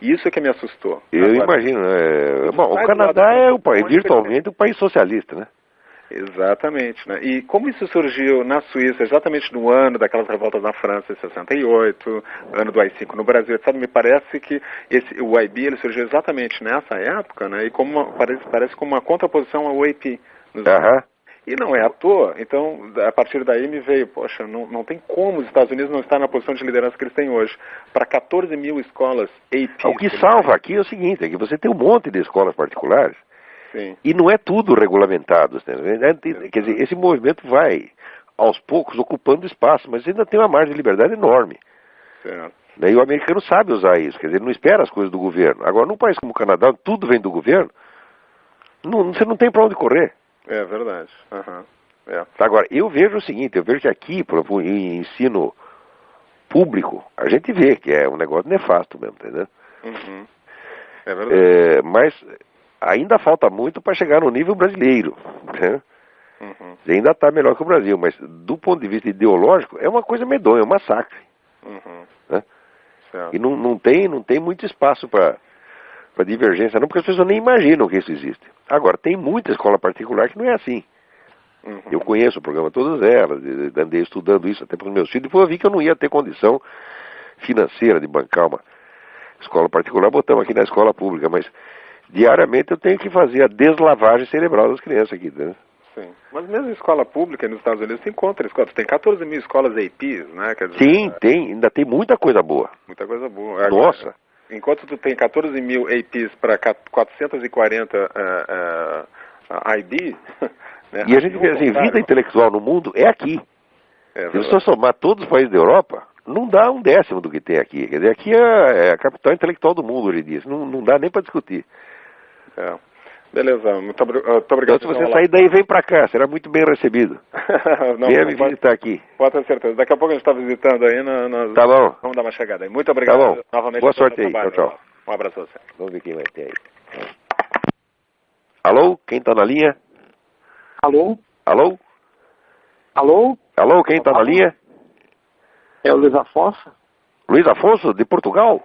E isso é que me assustou. Eu imagino. Bom, o Canadá é virtualmente um país socialista, né? Exatamente, né? E como isso surgiu na Suíça, exatamente no ano daquelas revoltas na França, em 68, ano do AI-5 no Brasil, sabe? Me parece que o IB ele surgiu exatamente nessa época, né? E parece como uma contraposição ao AP. E não é à toa. Então, a partir daí me veio, poxa, não tem como os Estados Unidos não estar na posição de liderança que eles têm hoje. Para 14 mil escolas AP. O que salva aqui é o seguinte, é que você tem um monte de escolas particulares. Sim. E não é tudo regulamentado. Quer dizer, esse movimento vai aos poucos, ocupando espaço, mas ainda tem uma margem de liberdade enorme. Certo. E o americano sabe usar isso, quer dizer, ele não espera as coisas do governo. Agora, num país como o Canadá, tudo vem do governo, você não tem para onde correr. É verdade. Uhum. É. Agora, eu vejo o seguinte, eu vejo que aqui, por exemplo, em ensino público, a gente vê que é um negócio nefasto mesmo, entendeu? Uhum. É verdade. Mas ainda falta muito para chegar no nível brasileiro, né? Uhum. Ainda está melhor que o Brasil, mas do ponto de vista ideológico, é uma coisa medonha, é um massacre. Uhum. Né? Certo. E não tem muito espaço para divergência, não, porque as pessoas nem imaginam que isso existe. Agora, tem muita escola particular que não é assim. Uhum. Eu conheço o programa, todas elas, andei estudando isso até para os meus filhos, depois eu vi que eu não ia ter condição financeira de bancar uma escola particular, botamos aqui na escola pública, mas diariamente eu tenho que fazer a deslavagem cerebral das crianças aqui, né? Sim. Mas mesmo em escola pública nos Estados Unidos, você encontra escolas. Tem 14 mil escolas APs, né? Quer dizer, Sim, ainda tem muita coisa boa. muita coisa boa. Agora, Nossa! enquanto tu tem 14 mil APs para 440 IB... Né, E a gente vê assim, vida intelectual no mundo é aqui. Se você somar todos os países da Europa, não dá um décimo do que tem aqui. Quer dizer, aqui é a capital intelectual do mundo, ele diz. Não dá nem para discutir. É. Beleza, muito obrigado. Então, se você sair daí, vem para cá, será muito bem recebido. Venha me visitar aqui. Pode ter certeza. Daqui a pouco a gente está visitando aí. Tá bom. Vamos dar uma chegada aí. Muito obrigado. Tá bom. Novamente. Boa sorte aí. Tchau, tchau. Um abraço a você. Vamos ver quem vai ter aí. Alô? Quem está na linha? Alô? Alô? Alô? Alô? Quem está na linha? É o Luiz Afonso? Luiz Afonso, de Portugal?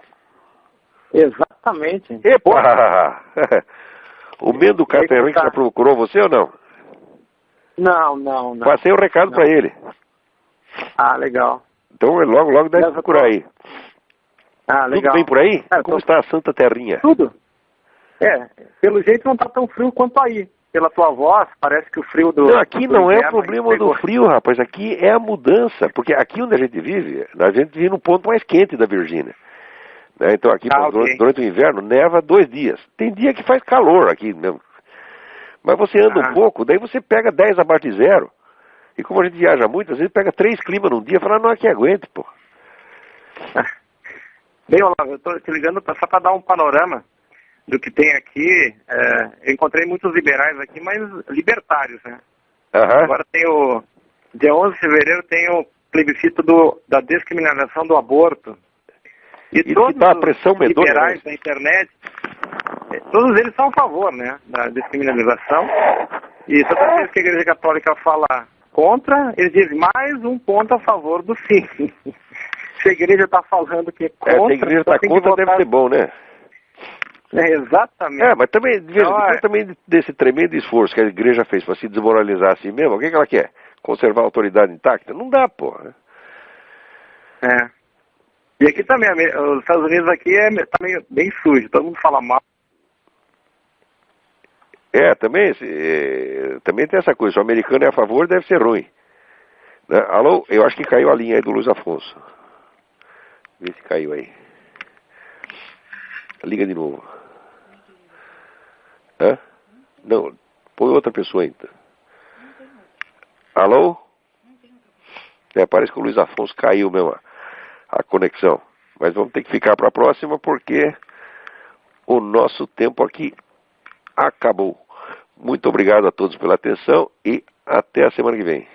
Exatamente. Epa! O Mendo Caterwin já procurou você ou não? Não. Passei o recado para ele. Ah, legal. Então logo deve procurar aí. Ah, legal. Tudo bem por aí? Como está a Santa Terrinha? Tudo. Pelo jeito não está tão frio quanto aí. Pela tua voz, parece que o frio do... Não, aqui não é o problema do frio, rapaz. Aqui é a mudança. Porque aqui onde a gente vive no ponto mais quente da Virgínia. Né? Então aqui, durante o inverno, neva 2 dias. Tem dia que faz calor aqui mesmo. Mas você anda um pouco, daí você pega 10 abaixo de zero. E como a gente viaja muito, às vezes pega 3 climas num dia e fala, não, aqui aguente, pô. Bem, Olavo, eu estou te ligando só para dar um panorama do que tem aqui. Eu encontrei muitos liberais aqui, mas libertários, né? Uhum. Agora tem dia 11 de fevereiro tem o plebiscito da descriminalização do aborto. E todos os liberais da internet, todos eles são a favor, né, da descriminalização. E toda vez que a Igreja Católica fala contra, eles dizem mais um ponto a favor do sim. Se a Igreja está falando que é contra... se a Igreja está contra, deve ser bom, né? Exatamente. Mas também, depois também desse tremendo esforço que a Igreja fez para se desmoralizar assim mesmo, o que ela quer? Conservar a autoridade intacta? Não dá, pô. E aqui também, os Estados Unidos aqui tá bem sujo, todo mundo fala mal. Também tem essa coisa, se o americano é a favor, deve ser ruim. Né? Alô, eu acho que caiu a linha aí do Luiz Afonso. Vê se caiu aí. Liga de novo. Não, põe outra pessoa então. Alô? Parece que o Luiz Afonso caiu mesmo a conexão. Mas vamos ter que ficar para a próxima porque o nosso tempo aqui acabou. Muito obrigado a todos pela atenção e até a semana que vem.